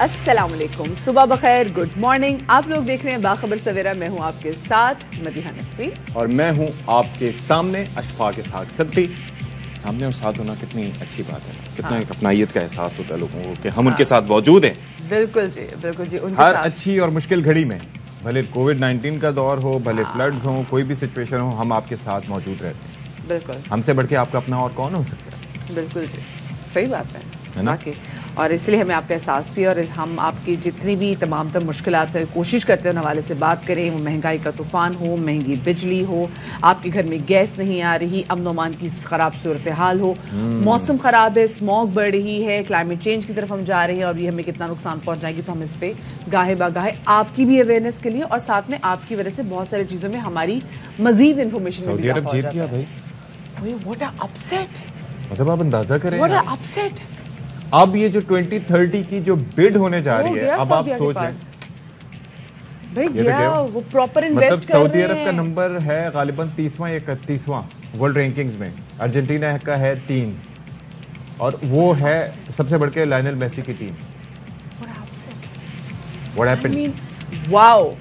السلام علیکم، صبح بخیر، گڈ مارننگ. آپ لوگ دیکھ رہے ہیں باخبر سویرا. میں ہوں آپ کے ساتھ مدیحہ نقوی اور میں ہوں آپ کے سامنے اشفاق اسحاق سبتی. سامنے اور ساتھ ہونا کتنی اچھی بات ہے، کتنا ایک اپنائیت کا احساس ہوتا ہے لوگوں کو کہ ہم ان کے ساتھ موجود ہیں. بالکل جی، بالکل جی. ہر اچھی اور مشکل گھڑی میں، بھلے کووڈ-19 کا دور ہو، بھلے فلڈز ہوں، کوئی بھی سچویشن ہو، ہم آپ کے ساتھ موجود رہتے ہیں. بالکل ہم سے بڑھ کے آپ کا اپنا اور کون ہو سکتا ہے؟ بالکل جی، صحیح بات ہے باقی. اور اس لیے ہمیں آپ کا احساس بھی، اور ہم آپ کی جتنی بھی تمام تر مشکلات کوشش کرتے ہیں ان حوالے سے بات کریں. وہ مہنگائی کا طوفان ہو، مہنگی بجلی ہو، آپ کے گھر میں گیس نہیں آ رہی، امن و امان کی خراب صورتحال ہو، موسم خراب ہے، اسموگ بڑھ رہی ہے، کلائمیٹ چینج کی طرف ہم جا رہے ہیں اور یہ ہمیں کتنا نقصان پہنچائے گی، تو ہم اس پہ گاہے باگاہے آپ کی بھی اویئرنیس کے لیے، اور ساتھ میں آپ کی وجہ سے بہت ساری چیزوں میں ہماری مزید انفارمیشن سعودی عرب جیت گیا بھائی. واٹ اے اپسیٹ، مطلب آپ اندازہ کریں واٹ اے اپسیٹ. اب یہ جو 2030 کی جو بڈ ہونے جا رہی ہے، اب آپ سوچ لیں بھائی گیا وہ پراپر مطلب انویسٹ کر رہے ہیں. سعودی عرب کا نمبر ہے غالباً 30واں یا 31واں ورلڈ رینکنگز میں. ارجنٹینا کا ہے 3 اور وہ ہے سب سے بڑھ کے لائنل میسی کی team. What happened? Wow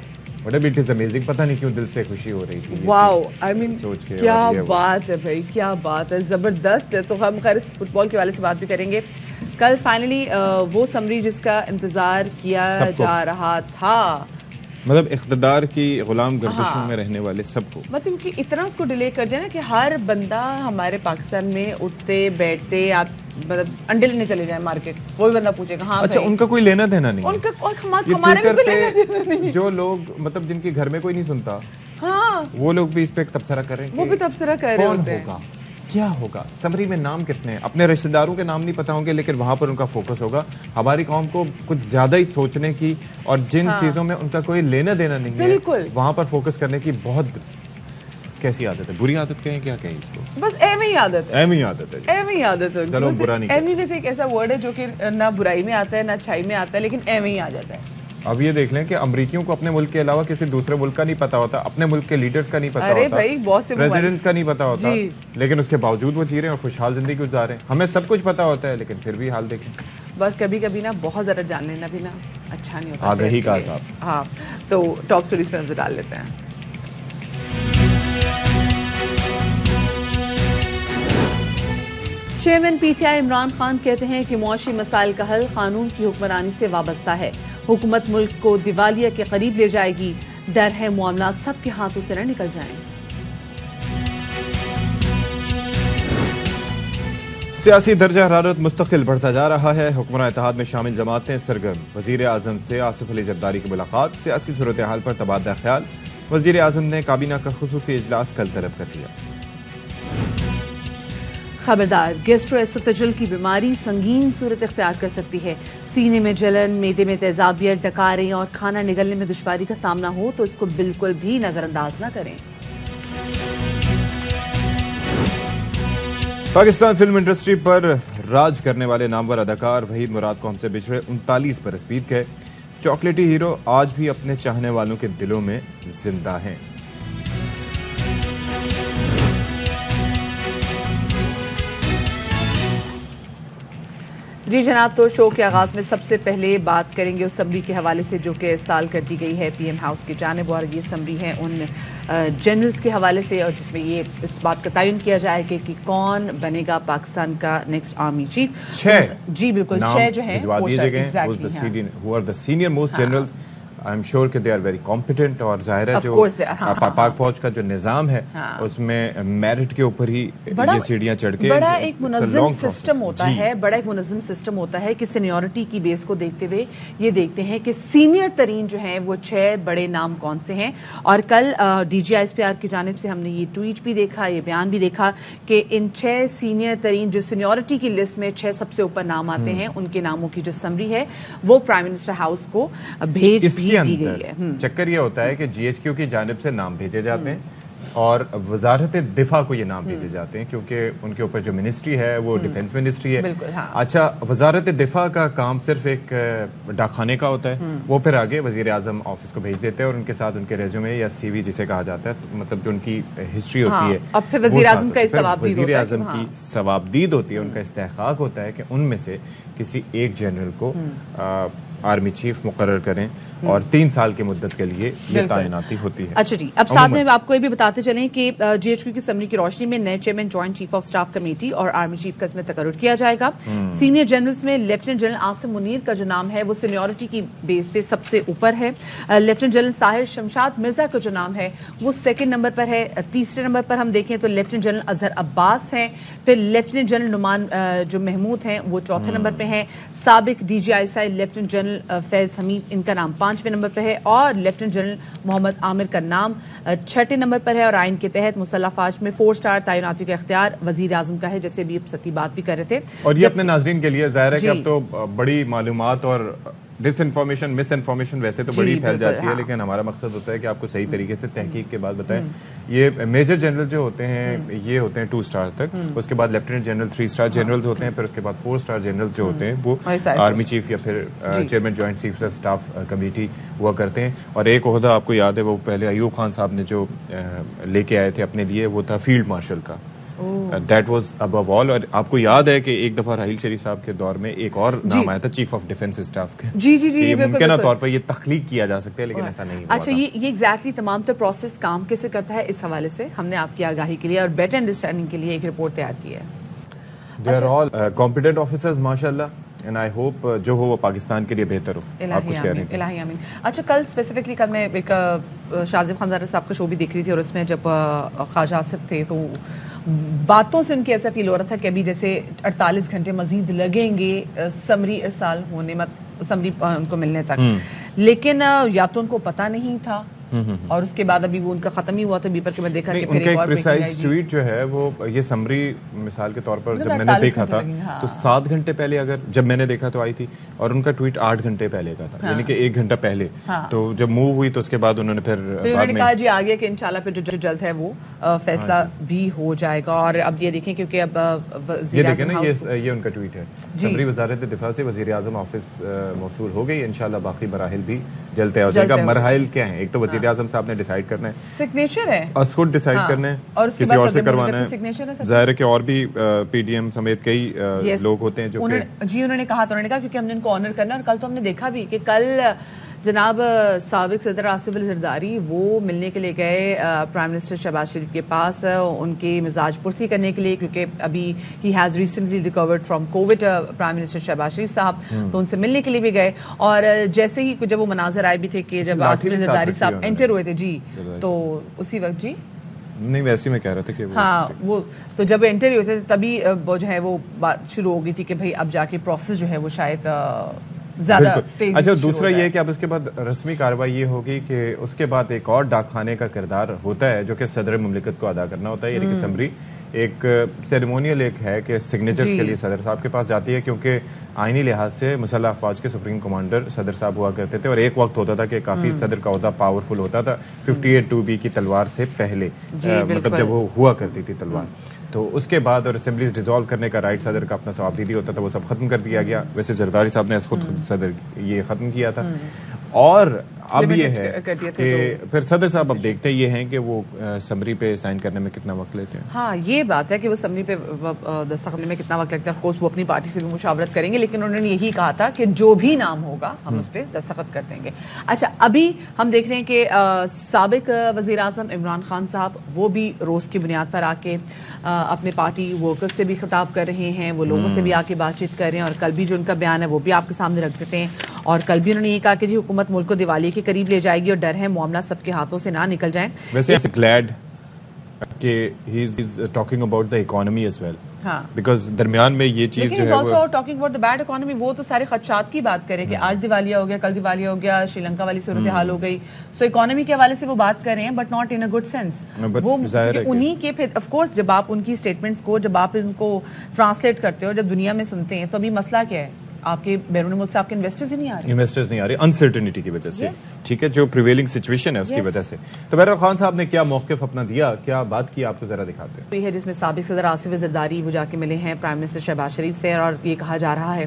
Whatever, it is amazing. پتہ نہیں کیوں دل سے خوشی ہو رہی تھی واو. آئی مین سوچ کے. کیا بات ہے بھائی، کیا بات ہے، زبردست ہے. تو ہم خیر اس فٹ بال کے حوالے سے بات بھی کریں گے. کل فائنلی وہ سمری جس کا انتظار کیا جا رہا تھا، مطلب اقتدار کی غلام گردشوں میں رہنے والے سب کو، مطلب کہ اتنا اس کو ڈیلے کر دیا نا کہ ہر بندہ ہمارے پاکستان میں اٹھتے بیٹھتے، آپ مطلب انڈے لینے چلے جائیں مارکیٹ، کوئی بندہ پوچھے گا ہاں اچھا ان کا کوئی لینا دینا نہیں ان کا، ہمارے بھی کوئی لینا دینا نہیں. جو لوگ مطلب جن کے گھر میں کوئی نہیں سنتا، ہاں وہ لوگ بھی اس پہ تبصرہ کر رہے ہیں. وہ بھی تبصرہ کر رہے ہوتے ہیں ہوگا کیا ہوگا. سمری میں نام کتنے ہیں، اپنے رشتہ داروں کے نام نہیں پتا ہوں گے، لیکن وہاں پر ان کا فوکس ہوگا. ہماری قوم کو کچھ زیادہ ہی سوچنے کی اور جن چیزوں میں ان کا کوئی لینا دینا نہیں ہے، وہاں پر فوکس کرنے کی بہت کیسی عادت ہے، بری عادت کہیں، کیا کہیں اس کو، بس ایویں ہی عادت ہے، ایویں ہی عادت ہے. ایویں ہی عادت ہے. چلو برا نہیں. ایویں ویسے ایک ایسا ورڈ ہے جو کہ نہ برائی میں آتا ہے نہ اچھائی میں آتا ہے، لیکن ایویں ہی آ جاتا ہے. اب یہ دیکھ لیں کہ امریکیوں کو اپنے ملک کے علاوہ کسی دوسرے ملک کا نہیں پتا ہوتا، اپنے ملک کے لیڈرز کا نہیں پتا ہوتا، پریزیڈنٹس کا نہیں پتا ہوتا، لیکن اس کے باوجود وہ جی رہے ہیں اور خوشحال زندگی گزار رہے ہیں. ہمیں سب کچھ پتا ہوتا ہے لیکن پھر بھی حال دیکھیں. بس کبھی کبھی نا بہت زیادہ جان لینا بھی نا اچھا نہیں ہوتا. آگہی کا حساب. ہاں تو ٹاپ اسٹوریز پہ نظر ڈال لیتے ہیں. چیئرمین پی ٹی آئی عمران خان کہتے ہیں کہ معاشی مسائل کا حل قانون کی حکمرانی سے وابستہ ہے. حکومت ملک کو دیوالیہ کے قریب لے جائے گی. ڈر ہے معاملات سب کے ہاتھوں سے نہ نکل جائیں. سیاسی درجہ حرارت مستقل بڑھتا جا رہا ہے. حکمراں اتحاد میں شامل جماعتیں سرگرم. وزیر اعظم سے آصف علی زرداری کی ملاقات. سیاسی صورتحال پر تبادلہ خیال. وزیر اعظم نے کابینہ کا خصوصی اجلاس کل طلب کر لیا. خبردار، گیسٹرو ایسوفیجل کی بیماری سنگین صورت اختیار کر سکتی ہے. سینے میں جلن، معدے میں تیزابیت، ڈکاریں اور کھانا نگلنے میں دشواری کا سامنا ہو تو اس کو بالکل بھی نظر انداز نہ کریں. پاکستان فلم انڈسٹری پر راج کرنے والے نامور اداکار وحید مراد کو ہم سے بچھڑے 39 برس بیت گئے. چاکلیٹی ہیرو آج بھی اپنے چاہنے والوں کے دلوں میں زندہ ہیں. جی جناب، تو شو کے آغاز میں سب سے پہلے بات کریں گے اس سمری کے حوالے سے جو کہ سال کر دی گئی ہے پی ایم ہاؤس کی جانب، اور یہ سمری ہے ان جنرلز کے حوالے سے، اور جس میں یہ اس بات کا تعین کیا جائے کہ کون بنے گا پاکستان کا نیکسٹ آرمی چیف. 6 جی بالکل 6 جو ہیں senior most generals. I am sure کہ دے آر ویری کمپیٹنٹ، اور ظاہر ہے جو پاک فوج کا جو نظام ہے اس میں میرٹ کے اوپر ہی یہ سیڑھیاں چڑھ کے بڑا ایک منظم سسٹم ہوتا ہے، بڑا ایک منظم سسٹم ہوتا ہے کہ سینیورٹی کی بیس کو دیکھتے ہوئے یہ دیکھتے ہیں کہ سینئر ترین جو ہیں وہ 6 بڑے نام کون سے ہیں. اور کل D G I S P R کی جانب سے ہم نے یہ ٹویٹ بھی دیکھا، یہ بیان بھی دیکھا کہ ان 6 سینئر ترین جو سینیورٹی کی لسٹ میں 6 سب سے اوپر نام آتے ہیں، ان کے ناموں کی جو سمری ہے وہ پرائم منسٹر ہاؤس کو بھیج بھی دی گئی ہے. چکر یہ ہوتا ہے کہ جی ایچ کیو کی جانب سے نام بھیجے جاتے ہیں اور وزارت دفاع کو یہ نام بھیجے جاتے ہیں، کیونکہ ان کے اوپر جو منسٹری ہے وہ ڈیفنس منسٹری ہے. اچھا، وزارت دفاع کا کام صرف ایک ڈاک خانے کا ہوتا ہے، وہ پھر آگے وزیر اعظم آفس کو بھیج دیتے ہیں اور ان کے ساتھ ان کے ریزیومے یا سی وی جسے کہا جاتا ہے، مطلب جو ان کی ہسٹری ہوتی ہے، اب پھر وزیر اعظم کی ثوابدید ہوتی ہے، ان کا استحقاق ہوتا ہے کہ ان میں سے کسی ایک جنرل کو آرمی چیف مقرر کریں اور 3 سال کی مدت کے لیے یہ تعیناتی ہوتی ہے. اچھا جی, اب ساتھ میں آپ کو یہ بھی بتاتے چلیں کہ جی ایچ کیو کی سمری کی روشنی میں نئے chairman joint chief of staff committee اور آرمی چیف کا اس میں تقرر کیا جائے گا. سینئر جنرلز میں لیفٹیننٹ جنرل عاصم منیر کا جو نام ہے وہ سینیورٹی کی بیس پہ سب سے اوپر ہے. لیفٹیننٹ جنرل طاہر شمشاد مرزا کا جو نام ہے وہ 2nd نمبر پر ہے. تیسرے نمبر پر ہم دیکھیں تو لیفٹیننٹ جنرل اظہر عباس ہیں. پھر لیفٹیننٹ جنرل نعمان جو محمود ہیں وہ 4تھے نمبر پہ ہیں. سابق D G I S I lieutenant general Faiz Hamid ان کا نام 5ویں نمبر پہ ہے اور لیفٹیننٹ جنرل محمد عامر کا نام 6 نمبر پر ہے. اور آئین کے تحت مسلح افواج میں 4 اسٹار تعیناتی کا اختیار وزیر اعظم کا ہے, جیسے بھی ستی بات بھی کر رہے تھے. اور یہ اپنے ناظرین کے لیے ظاہر ہے کہ اب تو بڑی معلومات اور ڈس انفارمیشن مس انفارمیشن ویسے تو بڑی پھیل جاتی ہے, لیکن ہمارا مقصد ہوتا ہے کہ آپ کو صحیح طریقے سے تحقیق کے بعد بتائیں. یہ میجر جنرل جو ہوتے ہیں یہ ہوتے ہیں 2 اسٹار تک, اس کے بعد لیفٹیننٹ جنرل 3 اسٹار جنرلز ہوتے ہیں, پھر اس کے بعد 4 اسٹار جنرل جو ہوتے ہیں وہ آرمی چیف یا پھر chairman joint chief of staff committee ہوا کرتے ہیں. اور ایک عہدہ آپ کو یاد ہے وہ پہلے ایوب خان صاحب نے جو لے کے آئے تھے اپنے لیے, وہ تھا فیلڈ مارشل کا. دیٹ واز ابو آل. اور آپ کو یاد ہے کہ ایک دفعہ راحیل شریف صاحب کے دور میں ایک اور نام آیا تھا چیف آف ڈیفنس اسٹاف کا. جی ممکنہ طور پر یہ تخلیق کیا جا سکتا ہے لیکن ایسا نہیں ہوا. اچھا, یہ ایگزیکٹلی تمام تو پروسیس کام کیسے کرتا ہے, اس حوالے سے ہم نے آپ کی آگاہی کے لیے اور بیٹر انڈرسٹینڈنگ کے لیے ایک رپورٹ تیار کی ہے. They are all competent officers ماشاءاللہ, اینڈ آئی ہوپ جو ہو وہ پاکستان کے لیے بہتر ہو. آپ کچھ کہہ رہے ہیں؟ الہی آمین. اچھا, کل اسپیسیفکلی کل میں ایک شازیب خانزادہ صاحب کا شو بھی دیکھ رہی تھی اور اس میں جب خواجہ آصف تھے تو باتوں سے ان کی ایسا فیل ہو رہا تھا کہ ابھی جیسے 48 گھنٹے مزید لگیں گے سمری ارسال ہونے سمری ان کو ملنے تک, لیکن یا تو ان کو پتہ نہیں تھا اور اس کے بعد ابھی وہ ان کا ختم ہی ہوا تھا بیپر کے میں دیکھا کہ ان کا ایک پریسائز ٹویٹ جو ہے وہ یہ سمری مثال کے طور پر جب میں نے دیکھا تھا تو 7 گھنٹے پہلے, اگر جب میں نے دیکھا تو آئی تھی, اور ان کا ٹویٹ 8 گھنٹے پہلے کا تھا, یعنی کہ 1 گھنٹہ پہلے. تو جب موو ہوئی تو اس کے بعد انہوں نے پھر کہا جی آگے کہ انشاءاللہ پھر جو جلد ہے وہ فیصلہ بھی ہو جائے گا. اور اب یہ دیکھیں کیونکہ اب یہ دیکھیں نا یہ ان کا ٹویٹ ہے, سمری وزارت دفاع سے وزیر اعظم آفس موصول ہو گئی, انشاءاللہ باقی مراحل بھی جلد طے ہو جائے گا. مراحل کیا ہیں؟ ایک تو وزیر اعظم صاحب نے ڈیسائیڈ کرنا ہے, سگنیچر ہے اس خود ڈیسائیڈ کرنا ہے, کسی اور سے کروانا ہے. ظاہر ہے کہ اور بھی پی ڈی ایم سمیت کئی لوگ ہوتے ہیں جو جی انہوں نے کہا کیونکہ ہم نے ان کو آنر کرنا. اور کل تو ہم نے دیکھا بھی کہ کل جناب سابق صدر آصف علی زرداری وہ ملنے کے لیے گئے پرائم منسٹر شہباز شریف کے پاس ان کی مزاج پرسی کرنے کے لیے, کیونکہ ابھی ہی has recently recovered from covid prime minister Shehbaz Sharif صاحب, تو ان سے ملنے کے لیے بھی گئے. اور جیسے ہی جب وہ مناظر آئے بھی تھے کہ جب آصف علی زرداری صاحب انٹر ہوئے تھے جی, تو اسی وقت جی نہیں ویسے میں کہہ رہا تھا کہ وہ تو جب انٹر ہوئے تھے تبھی وہ جو ہے وہ بات شروع ہو گئی تھی کہ بھائی اب جا کے پروسیس جو ہے وہ شاید زیادہ تیزی. اچھا, دوسرا یہ کہ اب اس کے بعد رسمی کارروائی یہ ہوگی کہ اس کے بعد ایک اور ڈاک خانے کا کردار ہوتا ہے جو کہ صدر مملکت کو ادا کرنا ہوتا ہے, یعنی کہ سمری ایک سیریمونیل ایک ہے کہ سگنیچرز کے لیے صدر صاحب کے پاس جاتی ہے, کیونکہ آئینی لحاظ سے مسلح افواج کے سپریم کمانڈر صدر صاحب ہوا کرتے تھے, اور ایک وقت ہوتا تھا کہ کافی صدر کا عہدہ پاورفل ہوتا تھا 58(2)B کی تلوار سے پہلے, مطلب جب وہ ہوا کرتی تھی تلوار. تو اس کے بعد اور اسمبلیز ڈیزالو کرنے کا رائٹ صدر کا اپنا ثوابدیدی ہوتا تھا, وہ سب ختم کر دیا گیا. ویسے زرداری صاحب نے خود صدر یہ ختم کیا تھا. اور اب یہ ہے کہ پھر صدر صاحب اب دیکھتے یہ ہیں کہ وہ سمری پہ سائن کرنے میں کتنا وقت لیتے ہیں. ہاں یہ بات ہے کہ وہ سمری پہ دستخط کرنے میں کتنا وقت لگتا ہے. آف کورس وہ اپنی پارٹی سے بھی مشاورت کریں گے, لیکن انہوں نے یہی کہا تھا کہ جو بھی نام ہوگا ہم اس پہ دستخط کر دیں گے. اچھا, ابھی ہم دیکھ رہے ہیں کہ سابق وزیر اعظم عمران خان صاحب وہ بھی روز کی بنیاد پر آ کے اپنے پارٹی ورکرز سے بھی خطاب کر رہے ہیں, وہ لوگوں سے بھی آ کے بات چیت کر رہے ہیں, اور کل بھی جو ان کا بیان ہے وہ بھی آپ کے سامنے رکھ دیتے ہیں. اور کل بھی انہوں نے یہ کہا کہ جی حکومت ملک کو دیوالیے کے قریب لے جائے گی اور ڈر ہے معاملہ سب کے ہاتھوں سے نہ نکل جائیں. ویسے گلیڈ کہ he is talking about the economy as well, because درمیان میں یہ چیز جو ہے وہ talking about the bad economy, وہ تو سارے خدشات کی بات کرے کہ آج دیوالیہ ہو گیا, کل دیوالیہ ہو گیا, شری لنکا والی صورتحال ہو گئی. سو اکانومی کے حوالے سے وہ بات کر رہے ہیں, but not in a good sense. وہ انہی کے پھر آف کورس جب آپ ان کی اسٹیٹمنٹس کو جب آپ ان کو ٹرانسلیٹ کرتے ہو, جب دنیا میں سنتے ہیں, تو ابھی مسئلہ کیا ہے, آپ کے بیرون ملک سے آپ کے انویسٹرز نہیں آ رہے انسرٹنٹی کی وجہ سے, ٹھیک ہے, جو پریویلنگ سچویشن ہے اس کی وجہ سے. تو بہرحال خان صاحب نے کیا موقف اپنا دیا, کیا بات کی, آپ کو ذرا دکھاتے ہیں. یہ ہے جس میں سابق صدر آصف زرداری وہ جا کے ملے ہیں پرائم منسٹر شہباز شریف سے, اور یہ کہا جا رہا ہے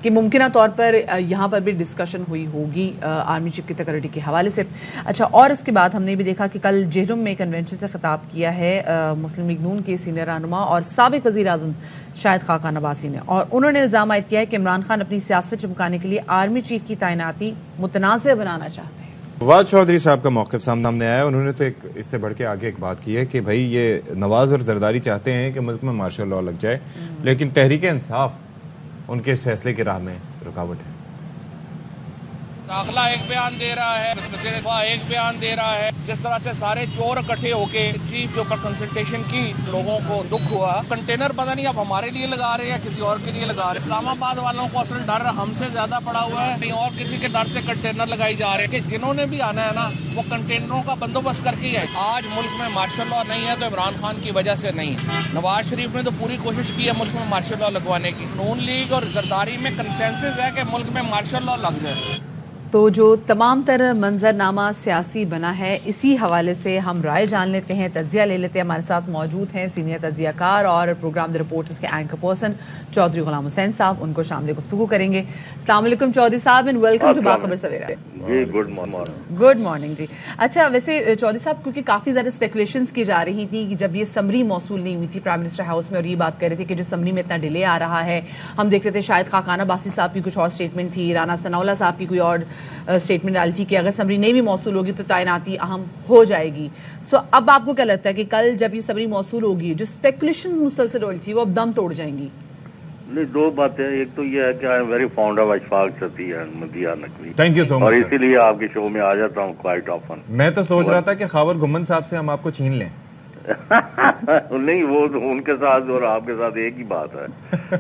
کہ ممکنہ طور پر یہاں پر بھی ڈسکشن ہوئی ہوگی آرمی چیف کی تقرری کے حوالے سے. اچھا, اور اس کے بعد ہم نے بھی دیکھا کہ کل جہلم میں کنونشن سے خطاب کیا ہے مسلم لیگ نون کے سینئر رہنما اور سابق وزیر اعظم شاہد خاقان عباسی نے، اور انہوں نے الزام عائد کیا ہے کہ عمران خان اپنی سیاست چمکانے کے لیے آرمی چیف کی تعیناتی متنازع بنانا چاہتے ہیں۔ فواد چودھری صاحب کا موقف سامنے آیا ہے، انہوں نے تو اس سے بڑھ کے آگے ایک بات کی ہے کہ بھائی یہ نواز اور زرداری چاہتے ہیں کہ ملک میں مارشل لاء لگ جائے، لیکن تحریک انصاف ان کے اس فیصلے کی راہ میں رکاوٹ ہے۔ داخلہ ایک بیان دے رہا ہے، ایک بیان دے رہا ہے، جس طرح سے سارے چور اکٹھے ہو کے چیف کے اوپر کنسلٹیشن کی، لوگوں کو دکھ ہوا۔ کنٹینر پتہ نہیں اب ہمارے لیے لگا رہے ہیں یا کسی اور کے لیے لگا رہے ہیں۔ اسلام آباد والوں کو اصل ڈر ہم سے زیادہ پڑا ہوا ہے، کہیں اور کسی کے ڈر سے کنٹینر لگائی جا رہے ہیں کہ جنہوں نے بھی آنا ہے نا وہ کنٹینروں کا بندوبست کر کے ہی ہے۔ آج ملک میں مارشل لاء نہیں ہے تو عمران خان کی وجہ سے نہیں۔ نواز شریف نے تو پوری کوشش کی ہے ملک میں مارشل لاء لگوانے کی۔ نون لیگ اور زرداری میں کنسنسس ہے کہ ملک میں مارشل لاء لگ جائے۔ تو جو تمام تر منظرنامہ سیاسی بنا ہے، اسی حوالے سے ہم رائے جان لیتے ہیں، تجزیہ لے لیتے ہیں۔ ہمارے ساتھ موجود ہیں سینئر تجزیہ کار اور پروگرام دی رپورٹرز کے اینکر پرسن چودھری غلام حسین صاحب، ان کو شامل گفتگو کریں گے۔ السلام علیکم چودھری صاحب اینڈ ویلکم ٹو باخبر سویرا۔ جی گڈ مارننگ۔ گڈ مارننگ جی۔ اچھا، ویسے چودھری صاحب کیونکہ کافی زیادہ اسپیکولیشنز کی جا رہی تھی کہ جب یہ سمری موصول نہیں ہوئی تھی پرائم منسٹر ہاؤس میں، اور یہ بات کر رہے تھے کہ جو سمری میں اتنا ڈیلے آ رہا ہے، ہم دیکھ رہے تھے شاہد خاقان عباسی صاحب کی کچھ اور اسٹیٹمنٹ تھی، رانا ثناء اللہ صاحب کی کوئی اور اسٹیٹمنٹ ڈالی تھی کہ اگر سمری نہیں بھی موصول ہوگی تو تعیناتی اہم ہو جائے گی۔ سو اب آپ کو کیا لگتا ہے کہ کل جب یہ سمری موصول ہوگی، جو اسپیکولیشنز مسلسل ہو رہی تھی وہ اب دم توڑ جائیں گی؟ نہیں، دو باتیں، ایک تو یہ ہے کہ I am very fond of Ashfaq چتی ہے Madiha Naqvi, thank you so much, اور اسی لیے آپ کے شو میں آ جاتا ہوں کوائٹ آفن۔ میں تو سوچ رہا تھا کہ خاور گمن صاحب سے ہم آپ کو چھین لیں۔ نہیں، وہ ان کے ساتھ اور آپ کے ساتھ ایک ہی بات ہے۔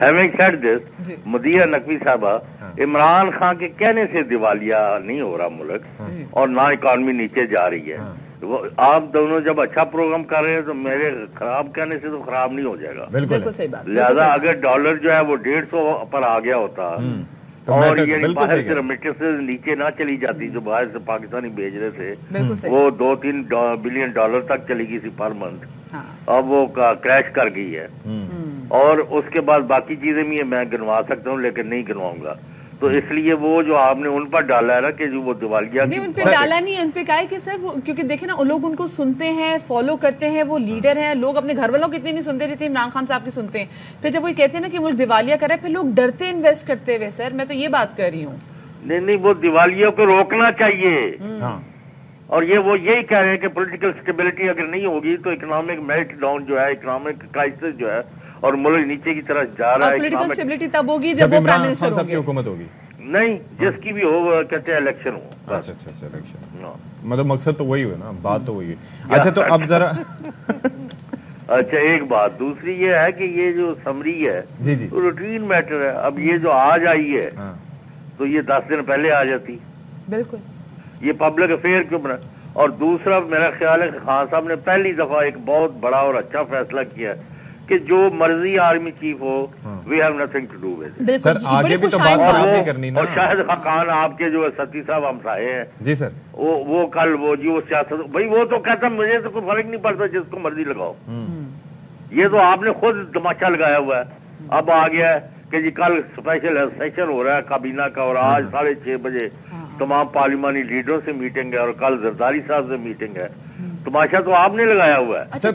Having said this, Madhya Naqvi صاحبہ، عمران خان کے کہنے سے دیوالیہ نہیں ہو رہا ملک، اور نہ اکانومی نیچے جا رہی ہے۔ آپ دونوں جب اچھا پروگرام کر رہے ہیں تو میرے خراب کہنے سے تو خراب نہیں ہو جائے گا۔ بالکل صحیح بات۔ لہذا اگر ڈالر جو ہے وہ 150 پر آ گیا ہوتا اور یہ باہر سے ریمیٹنسز نیچے نہ چلی جاتی جو باہر سے پاکستانی بھیج رہے تھے، وہ 2-3 بلین ڈالر تک چلی گئی تھی پر منتھ، اب وہ کریش کر گئی ہے۔ اور اس کے بعد باقی چیزیں بھی میں گنوا سکتا ہوں لیکن نہیں گنواؤں گا، تو اس لیے وہ جو آپ نے ان پر ڈالا ہے نا کہ جو وہ دیوالیہ نہیں، ان پہ ڈالا نہیں، ان پہ کہا ہے کہ سر وہ کیونکہ دیکھیں نا لوگ ان کو سنتے ہیں، فالو کرتے ہیں، وہ لیڈر ہیں، لوگ اپنے گھر والوں کی اتنی نہیں سنتے جتنی عمران خان صاحب کی سنتے ہیں۔ پھر جب وہ کہتے ہیں نا کہ ملک دیوالیہ کرے، پھر لوگ ڈرتے انویسٹ کرتے ہوئے۔ سر میں تو یہ بات کر رہی ہوں۔ نہیں، وہ دیوالیوں کو روکنا چاہیے، اور وہ یہی کہہ رہے ہیں کہ پولیٹیکل اسٹیبلٹی اگر نہیں ہوگی تو اکنامک میلٹ ڈاؤن جو ہے، اکنامک کرائسس جو ہے، اور ملک نیچے کی طرف جا رہا ہے۔ پولیٹیکل اسٹیبلٹی تب ہوگی جب وہ پرائم منسٹر ہوں گے، حکومت ہوگی۔ نہیں، جس کی بھی ہو، کہتے ہیں الیکشن ہو۔ اچھا الیکشن، مطلب مقصد تو وہی ہوئے نا، بات تو وہی ہے۔ اچھا تو اب ذرا اچھا ایک بات، دوسری یہ ہے کہ یہ جو سمری ہے روٹین میٹر ہے۔ اب یہ جو آج آئی ہے تو یہ 10 دن پہلے آ جاتی، بالکل یہ پبلک افیئر کیوں بنا؟ اور دوسرا میرا خیال ہے کہ خان صاحب نے پہلی دفعہ ایک بہت بڑا اور اچھا فیصلہ کیا کہ جو مرضی آرمی چیف ہو، we have nothing to do with. Sir آگے بھی تو بات نہیں کرنی نا۔ اور شاہد خاقان آپ کے جو ستی صاحب ہمسائے ہیں، جی سر، وہ کل وہ سیاست، بھائی وہ تو کہتا مجھے تو کوئی فرق نہیں پڑتا، جس کو مرضی لگاؤ۔ یہ تو آپ نے خود تماشا لگایا ہوا ہے۔ اب آ گیا ہے کہ جی کل اسپیشل سیشن ہو رہا ہے کابینہ کا، اور آج 6:30 بجے تمام پارلیمانی لیڈروں سے میٹنگ ہے، اور کل زرداری صاحب سے میٹنگ ہے۔ تماشا تو آپ نے لگایا ہوا ہے۔ سر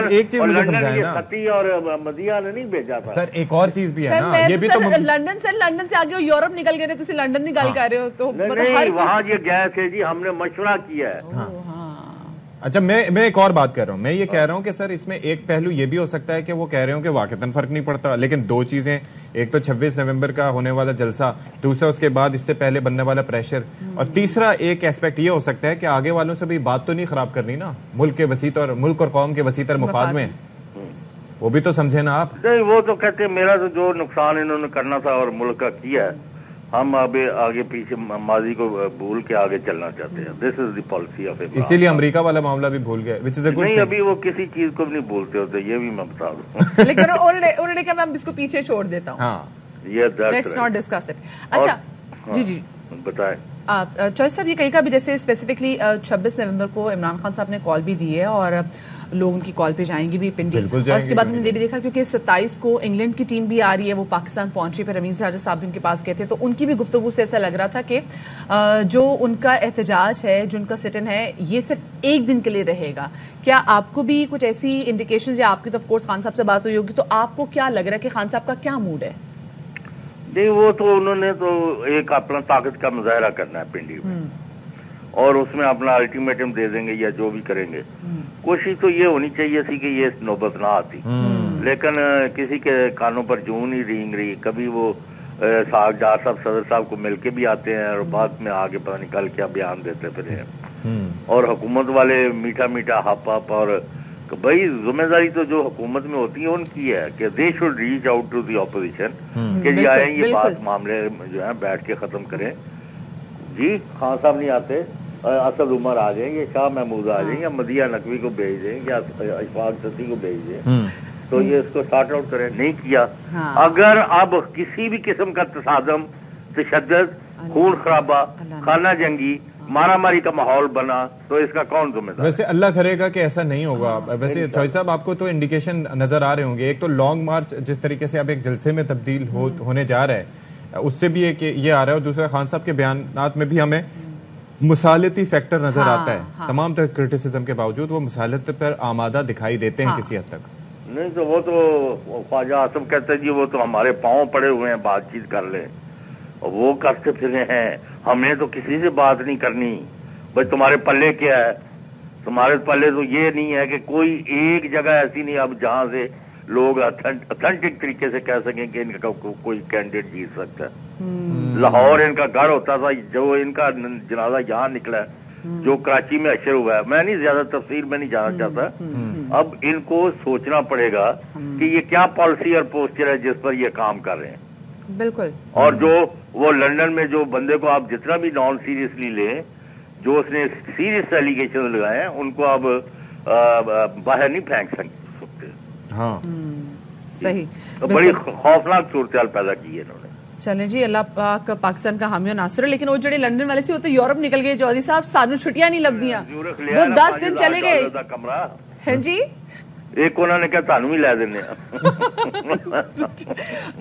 ایک چیز مجھے سمجھائیں نا، ستی اور مدیہ نے نہیں بھیجا تھا۔ سر ایک اور چیز بھی ہے نا، یہ بھی تو لندن سے آگے یورپ نکل گئے تھے، لندن نکال کر رہے ہو تو نہیں، وہاں یہ گئے تھے جی، ہم نے مشورہ کیا ہے۔ اچھا میں ایک اور بات کر رہا ہوں، میں یہ کہہ رہا ہوں کہ سر اس میں ایک پہلو یہ بھی ہو سکتا ہے کہ وہ کہہ رہے ہوں کہ واقعتاً فرق نہیں پڑتا، لیکن دو چیزیں، ایک تو 26 نومبر کا ہونے والا جلسہ، دوسرا اس کے بعد اس سے پہلے بننے والا پریشر، اور تیسرا ایک ایسپیکٹ یہ ہو سکتا ہے کہ آگے والوں سے بھی بات تو نہیں خراب کرنی نا، ملک اور قوم کے وسیع تر مفاد میں، وہ بھی تو سمجھے نا آپ۔ نہیں، وہ تو کہتے ہیں میرا تو جو نقصان انہوں نے کرنا تھا اور ملک کا کیا ہے، ہم اب آگے پیچھے ماضی کو بھول کے آگے چلنا چاہتے ہیں۔ دس از دی پالیسی آف عمران۔ اسی لیے امریکہ والا معاملہ بھی بھول گئے، وچ از اے گڈ نہیں، ابھی وہ کسی چیز کو بھی نہیں بھولتے ہوتے، یہ بھی میں بتا دوں۔ لیکن انہوں نے کہا میں اس کو پیچھے چھوڑ دیتا ہوں۔ Let's not discuss it. اچھا جی بتائیں چوہدری صاحب، یہ کہیں کا بھی جیسے اسپیسیفکلی 26 نومبر کو عمران خان صاحب نے کال بھی دی ہے، اور لوگ ان کی کال پہ جائیں گے بھی پنڈی. اور اس کے بعد ہم نے یہ بھی دیکھا کیونکہ 27 کو انگلینڈ کی ٹیم بھی آ رہی ہے, وہ پاکستان پہنچی, پھر امین راجہ صاحب بھی ان کے پاس گئے تھے, تو ان کی بھی گفتگو سے ایسا لگ رہا تھا کہ جو ان کا احتجاج ہے, جو ان کا سٹ ان ہے, یہ صرف ایک دن کے لیے رہے گا. کیا آپ کو بھی کچھ ایسی انڈیکیشن, یا آپ کی تو آف کورس خان صاحب سے بات ہوئی ہوگی, تو آپ کو کیا لگ رہا ہے کہ خان صاحب کا کیا موڈ ہے؟ نہیں, وہ تو انہوں نے تو ایک اپنا طاقت کا مظاہرہ کرنا ہے پنڈی میں, اور اس میں اپنا الٹیمیٹم دے دیں گے یا جو بھی کریں گے. کوشش تو یہ ہونی چاہیے تھی کہ یہ نوبت نہ آتی, لیکن کسی کے کانوں پر جوں نہیں رینگ رہی. کبھی وہ جار صاحب صدر صاحب کو مل کے بھی آتے ہیں اور بعد میں آگے پتہ نہیں کل کیا بیان دیتے پھر ہیں, اور حکومت والے میٹھا میٹھا ہپ ہپ. اور بھائی ذمہ داری تو جو حکومت میں ہوتی ہے ان کی ہے کہ they should reach out to the opposition کہ جی آئیں یہ بات معاملے جو ہے بیٹھ کے ختم کریں. جی خان صاحب نہیں آتے, اسد عمر آ جائیں یا شاہ محمود آ جائیں یا مدیہ نقوی کو بھیج دیں یا اشفاق ستی کو بھیج دیں, تو یہ اس کو سارٹ آؤٹ کریں. نہیں کیا. اگر اب کسی بھی قسم کا تصادم, تشدد, خون خرابہ, خانہ جنگی, مارا ماری کا ماحول بنا, تو اس کا کون ذمہ دار؟ ویسے اللہ کرے گا کہ ایسا نہیں ہوگا. ویسے چوئی صاحب آپ کو تو انڈیکیشن نظر آ رہے ہوں گے. ایک تو لانگ مارچ جس طریقے سے اب ایک جلسے میں تبدیل ہونے جا رہا ہے, اس سے بھی ایک یہ آ رہا ہے, اور دوسرا خان صاحب کے بیانات میں بھی ہمیں مصالحتی فیکٹر نظر آتا ہے. تمام تر کرٹیسزم کے باوجود وہ مصالحت پر آمادہ دکھائی دیتے ہیں کسی حد تک. نہیں تو وہ تو خواجہ آصف کہتے ہیں جی وہ تو ہمارے پاؤں پڑے ہوئے ہیں, بات چیت کر لیں, وہ کرتے پھرے ہیں. ہمیں تو کسی سے بات نہیں کرنی. بھائی تمہارے پلے کیا ہے؟ تمہارے پلے تو یہ نہیں ہے کہ کوئی ایک جگہ ایسی نہیں اب جہاں سے لوگ اتھینٹک طریقے سے کہہ سکیں کہ ان کا کوئی کینڈیڈیٹ جیت سکتا ہے. لاہور ان کا گھر ہوتا تھا, جو ان کا جنازہ یہاں نکلا ہے, جو کراچی میں اشر ہوا ہے. میں نہیں زیادہ تفصیل میں نہیں جانا چاہتا. اب ان کو سوچنا پڑے گا کہ یہ کیا پالیسی اور پوسچر ہے جس پر یہ کام کر رہے ہیں. بالکل. اور جو وہ لندن میں جو بندے کو آپ جتنا بھی نان سیریسلی لیں, جو اس نے سیریس ایلیگیشن لگائے ہیں, ان کو اب باہر نہیں پھینک سکتے. ہاں صحیح. بڑی خوفناک صورتحال پیدا کی ہے انہوں نے. چلیں جی, اللہ پاک پاکستان کا حامی و ناصر ہے. لیکن وہ جڑے لندن والے سے ہوتے یورپ نکل گئے چودھری صاحب, سانو چھٹیاں نہیں لبدیاں, وہ 10 دن چلے گئے. کمرہ ہے جی, ایک انہوں نے کہا تانوں بھی لے دینے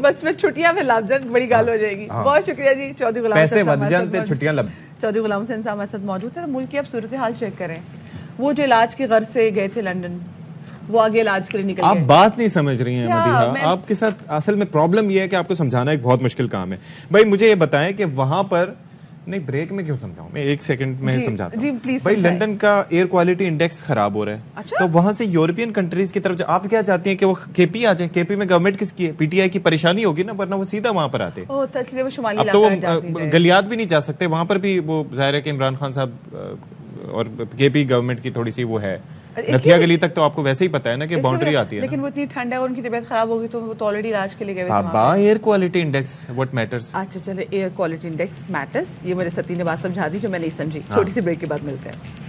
بس میں چھٹیاں میں لب جان, بڑی گل ہو جائے گی. بہت شکریہ جی. چودھری غلام پیسے ود جانتے, چھٹیاں لب. چودھری غلام حسین صاحب ہمارے ساتھ موجود ہیں. ملک کی اب صورتحال چیک کریں. وہ جو علاج کی غرض سے گئے تھے لندن, وہ آگے علاج کے لیے نکل گئے. آپ بات نہیں سمجھ رہی ہیں مدیحہ, آپ کے ساتھ اصل میں پرابلم یہ ہے کہ آپ کو سمجھانا ایک بہت مشکل کام ہے. بھائی مجھے یہ بتائیں کہ وہاں پر, نہیں بریک میں کیوں سمجھاؤں, میں ایک سیکنڈ میں سمجھاتا ہوں. بھائی لندن کا ایئر کوالٹی انڈیکس خراب ہو رہا ہے, تو وہاں سے یورپین کنٹریز کی طرف آپ کیا چاہتی ہیں کہ وہ کے پی آ جائیں؟ کے پی میں گورنمنٹ کس کی ہے؟ پی ٹی آئی کی پریشانی ہوگی نا, ورنہ وہ سیدھا وہاں پر آتے. اب تو وہ گلیات بھی نہیں جا سکتے وہاں پر بھی. وہ ظاہر ہے کہ عمران خان صاحب اور کے پی گورنمنٹ کی تھوڑی سی وہ ہے, نتھیا گلی تک تو آپ کو ویسے ہی پتا ہے نا کہ باؤنڈری آتی ہے. لیکن وہ اتنی ٹھنڈ ہے اور ان کی طبیعت خراب ہوگی تو وہ آلریڈی علاج کے لیے گئے. بابا air quality index what matters. اچھا چلے, ایئر کوالٹی انڈیکس میٹرز, یہ میرے ستی نے بات سمجھا دی جو میں نہیں سمجھی. چھوٹی سی بریک کے بعد ملتے ہیں.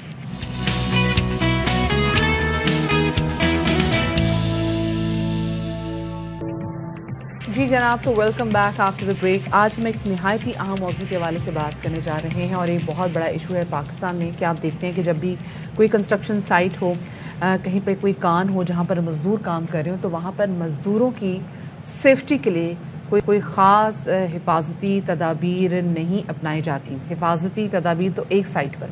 جی جناب, تو welcome back after the break. آج ہم ایک نہایت ہی اہم موضوع کے حوالے سے بات کرنے جا رہے ہیں, اور ایک بہت بڑا ایشو ہے پاکستان میں کہ آپ دیکھتے ہیں کہ جب بھی کوئی کنسٹرکشن سائٹ ہو, کہیں پہ کوئی کان ہو جہاں پر مزدور کام کر رہے ہوں, تو وہاں پر مزدوروں کی سیفٹی کے لیے کوئی خاص حفاظتی تدابیر نہیں اپنائی جاتی. حفاظتی تدابیر تو ایک سائٹ پر,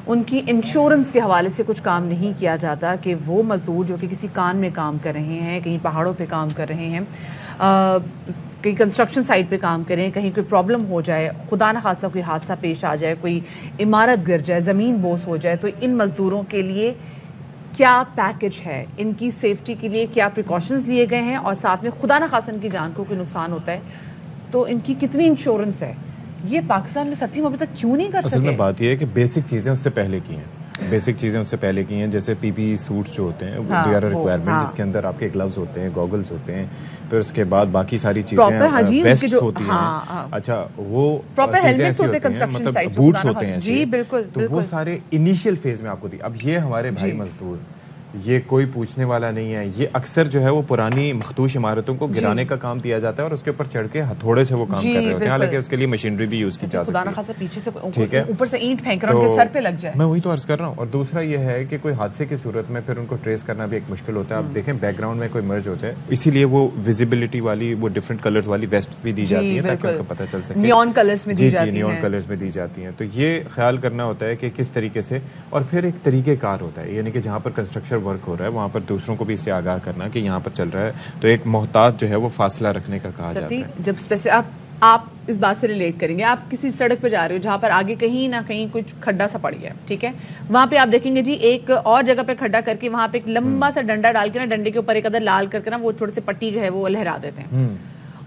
ان کی انشورنس کے حوالے سے کچھ کام نہیں کیا جاتا کہ وہ مزدور جو کہ کسی کان میں کام کر رہے ہیں, کہیں پہاڑوں پہ کام کر رہے ہیں, کہیں کنسٹرکشن سائٹ پہ کام کریں, کہیں کوئی پرابلم ہو جائے, خدا نہ خاصہ کوئی حادثہ پیش آ جائے, کوئی عمارت گر جائے, زمین بوس ہو جائے, تو ان مزدوروں کے لیے کیا پیکج ہے, ان کی سیفٹی کے لیے کیا پریکاشنز لیے گئے ہیں, اور ساتھ میں خدا نہ خاصہ ان کی جان کو کوئی نقصان ہوتا ہے تو ان کی کتنی انشورنس ہے. یہ پاکستان میں ستی ابھی تک کیوں نہیں کر سکے؟ اصل میں بات یہ ہے کہ بیسک چیزیں اس سے پہلے کی ہیں. بیسک چیزیں اس سے پہلے کی ہیں, جیسے پی پی سوٹس جو ہوتے ہیں, دے آر ریکوائرمنٹ, جس کے اندر آپ کے گلوز ہوتے ہیں, گوگلز ہوتے ہیں, پھر اس کے بعد باقی ساری چیزیں, ویسٹس ہوتی ہیں. اچھا وہ چیزیں ایسی ہوتی ہیں, مطلب بوٹس ہوتے ہیں, جی بالکل, تو وہ سارے انیشیل فیز میں آپ کو دی. اب یہ ہمارے بھائی مزدور یہ کوئی پوچھنے والا نہیں ہے. یہ اکثر جو ہے وہ پرانی مخدوش عمارتوں کو گرانے کا کام دیا جاتا ہے اور اس کے اوپر چڑھ کے ہتھوڑے سے وہ کام کر رہے ہوتے ہیں, حالانکہ اس کے لیے مشینری بھی یوز کی جا سکتی ہے. پیچھے سے اوپر سے اینٹ پھینک رہا ہے ان کے سر پہ لگ جائے. میں وہی تو عرض کر رہا ہوں. اور دوسرا یہ ہے کہ کوئی حادثے کی صورت میں پھر ان کو ٹریس کرنا بھی ایک مشکل ہوتا ہے. آپ دیکھیں بیک گراؤنڈ میں کوئی مرج ہو جائے, اسی لیے وہ ویزیبلٹی والی وہ ڈفرنٹ کلرز والی ویسٹ بھی دی جاتی ہے تاکہ ان کو پتہ چل سکے. نیون کلرز میں دی جاتی ہیں. نیون کلرز میں دی جاتی ہیں. تو یہ خیال کرنا ہوتا ہے کہ کس طریقے سے, اور پھر ایک طریقہ کار ہوتا ہے, یعنی کہ جہاں پر کنسٹرکشن ورک ہو رہا ہے وہاں پر دوسروں کو بھی اس سے آگاہ کرنا کہ یہاں پر چل رہا ہے, تو ایک محتاط جو ہے وہ فاصلہ رکھنے کا کہا جاتا ہے. جب آپ اس بات سے ریلیٹ کریں گے, آپ کسی سڑک پہ جا رہے ہو جہاں پر آگے کہیں نہ کہیں کچھ کھڈا سا پڑ گیا, ٹھیک ہے, وہاں پہ آپ دیکھیں گے جی ایک اور جگہ پہ کھڈا کر کے وہاں پہ ایک لمبا سا ڈنڈا ڈال کے نا, ڈنڈے کے اوپر ایک ادھر لال کر کے نا وہ چھوٹے سے پٹی جو ہے وہ لہرا دیتے ہیں,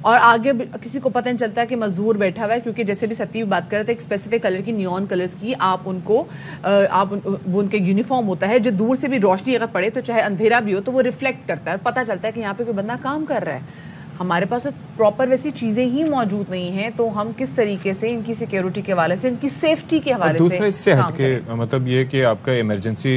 اور آگے کسی کو پتہ نہیں چلتا کہ مزدور بیٹھا ہوا ہے, کیونکہ جیسے بھی ستی بات کر رہے تھے ایک اسپیسیفک کلر کی نیون کلرز کی آپ ان کو وہ ان کے یونیفارم ہوتا ہے جو دور سے بھی روشنی اگر پڑے تو چاہے اندھیرا بھی ہو تو وہ ریفلیکٹ کرتا ہے, پتہ چلتا ہے کہ یہاں پہ کوئی بندہ کام کر رہا ہے. ہمارے پاس پراپر ویسی چیزیں ہی موجود نہیں ہیں, تو ہم کس طریقے سے ان کی سیکیورٹی کے حوالے سے, ان کی سیفٹی کے حوالے سے دوسرا اس سے ہٹ کے مطلب یہ کہ آپ کا ایمرجنسی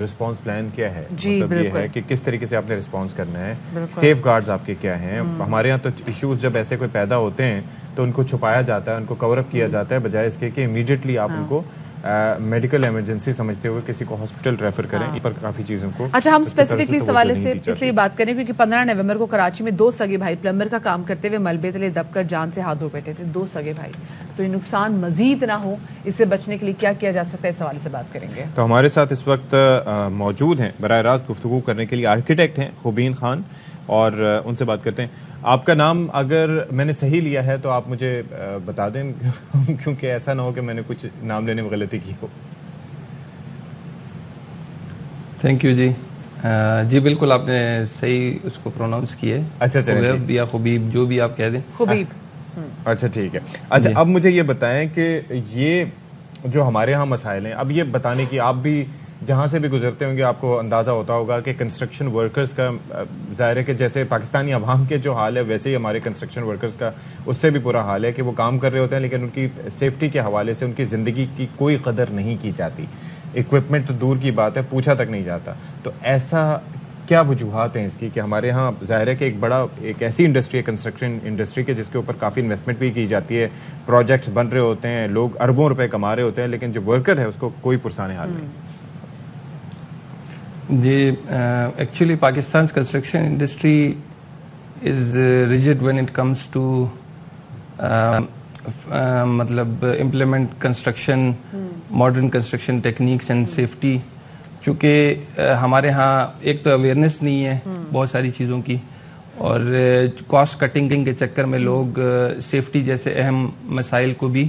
رسپانس پلان کیا ہے, مطلب یہ ہے کہ کس طریقے سے آپ نے رسپانس کرنا ہے, سیف گارڈز آپ کے کیا ہیں. ہمارے یہاں تو ایشوز جب ایسے کوئی پیدا ہوتے ہیں تو ان کو چھپایا جاتا ہے, ان کو کور اپ کیا جاتا ہے, بجائے اس کے کہ امیڈیٹلی آپ ان کو میڈیکل ایمرجنسی سمجھتے ہوئے کسی کو ہاسپٹل ریفر کریں. پر کافی چیزوں کو اچھا ہم اسپیسیفکلی اس حوالے سے اس لیے بات کریں کیونکہ 15 نومبر کو کراچی میں 2 سگے بھائی پلمبر کا کام کرتے ہوئے ملبے تلے دب کر جان سے ہاتھ دھو بیٹھے تھے, 2 سگے بھائی. تو یہ نقصان مزید نہ ہو, اس سے بچنے کے لیے کیا کیا جا سکتا ہے, اس حوالے سے بات کریں گے. تو ہمارے ساتھ اس وقت موجود ہیں براہ راست گفتگو کرنے کے لیے آرکیٹیکٹ ہیں خوبین خان, اور ان سے بات کرتے ہیں. آپ کا نام اگر میں نے صحیح لیا ہے تو آپ مجھے بتا دیں, کیونکہ ایسا نہ ہو کہ میں نے کچھ نام لینے میں غلطی کی ہو. تھینک یو جی. جی بالکل آپ نے صحیح اس کو پروناؤنس کیا ہے. اچھا خوبیب یا خوبیب جو بھی آپ کہہ دیں. خوبیب. اچھا ٹھیک ہے. اچھا اب مجھے یہ بتائیں کہ یہ جو ہمارے ہاں مسائل ہیں, اب یہ بتانے کی آپ بھی جہاں سے بھی گزرتے ہوں گے آپ کو اندازہ ہوتا ہوگا کہ کنسٹرکشن ورکرز کا ظاہر ہے کہ جیسے پاکستانی عوام کے جو حال ہے ویسے ہی ہمارے کنسٹرکشن ورکرز کا اس سے بھی برا حال ہے کہ وہ کام کر رہے ہوتے ہیں لیکن ان کی سیفٹی کے حوالے سے ان کی زندگی کی کوئی قدر نہیں کی جاتی. اکوپمنٹ تو دور کی بات ہے, پوچھا تک نہیں جاتا. تو ایسا کیا وجوہات ہیں اس کی کہ ہمارے ہاں ظاہر ہے کہ ایک ایسی انڈسٹری ہے کنسٹرکشن انڈسٹری کے جس کے اوپر کافی انویسٹمنٹ بھی کی جاتی ہے, پروجیکٹس بن رہے ہوتے ہیں, لوگ اربوں روپے کما رہے ہوتے ہیں, لیکن جو ورکر ہے اس کو کوئی پرسان حال نہیں. جی actually Pakistan construction industry is rigid when it comes to مطلب implement construction modern construction techniques and safety. چونکہ ہمارے ہاں ایک تو اویئرنیس نہیں ہے بہت ساری چیزوں کی, اور کاسٹ کٹنگ کے چکر میں لوگ سیفٹی جیسے اہم مسائل کو بھی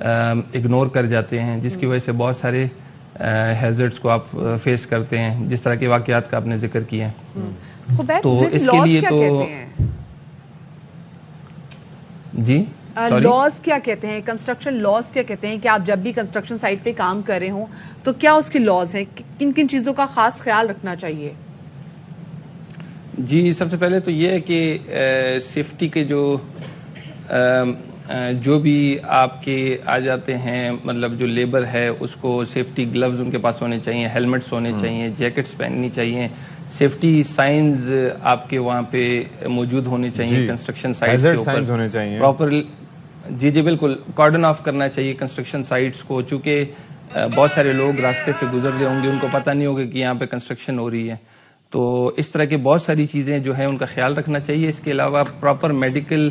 اگنور کر جاتے ہیں, جس کی وجہ سے بہت سارے ہیزرڈز کو آپ فیس کرتے ہیں, جس طرح کے واقعات کا آپ نے ذکر کیا ہے. تو اس کے لیے تو جی لاز کیا کہتے ہیں, کنسٹرکشن لاز کیا کہتے ہیں کہ آپ جب بھی کنسٹرکشن سائٹ پہ کام کر رہے ہوں تو کیا اس کے لاز ہیں, کن کن چیزوں کا خاص خیال رکھنا چاہیے؟ جی سب سے پہلے تو یہ ہے کہ سیفٹی کے جو بھی آپ کے آ جاتے ہیں, مطلب جو لیبر ہے اس کو سیفٹی گلوز ان کے پاس ہونے چاہیے, ہیلمٹس ہونے چاہیے, جیکٹس پہننی چاہیے, سیفٹی سائنز آپ کے وہاں پہ موجود ہونے چاہیے کنسٹرکشن سائٹس کے اوپر پراپر. جی بالکل کارڈن آف کرنا چاہیے کنسٹرکشن سائٹس کو, چونکہ بہت سارے لوگ راستے سے گزر رہے ہوں گے, ان کو پتہ نہیں ہوگا کہ یہاں پہ کنسٹرکشن ہو رہی ہے. تو اس طرح کے بہت ساری چیزیں جو ہیں ان کا خیال رکھنا چاہیے. اس کے علاوہ پراپر میڈیکل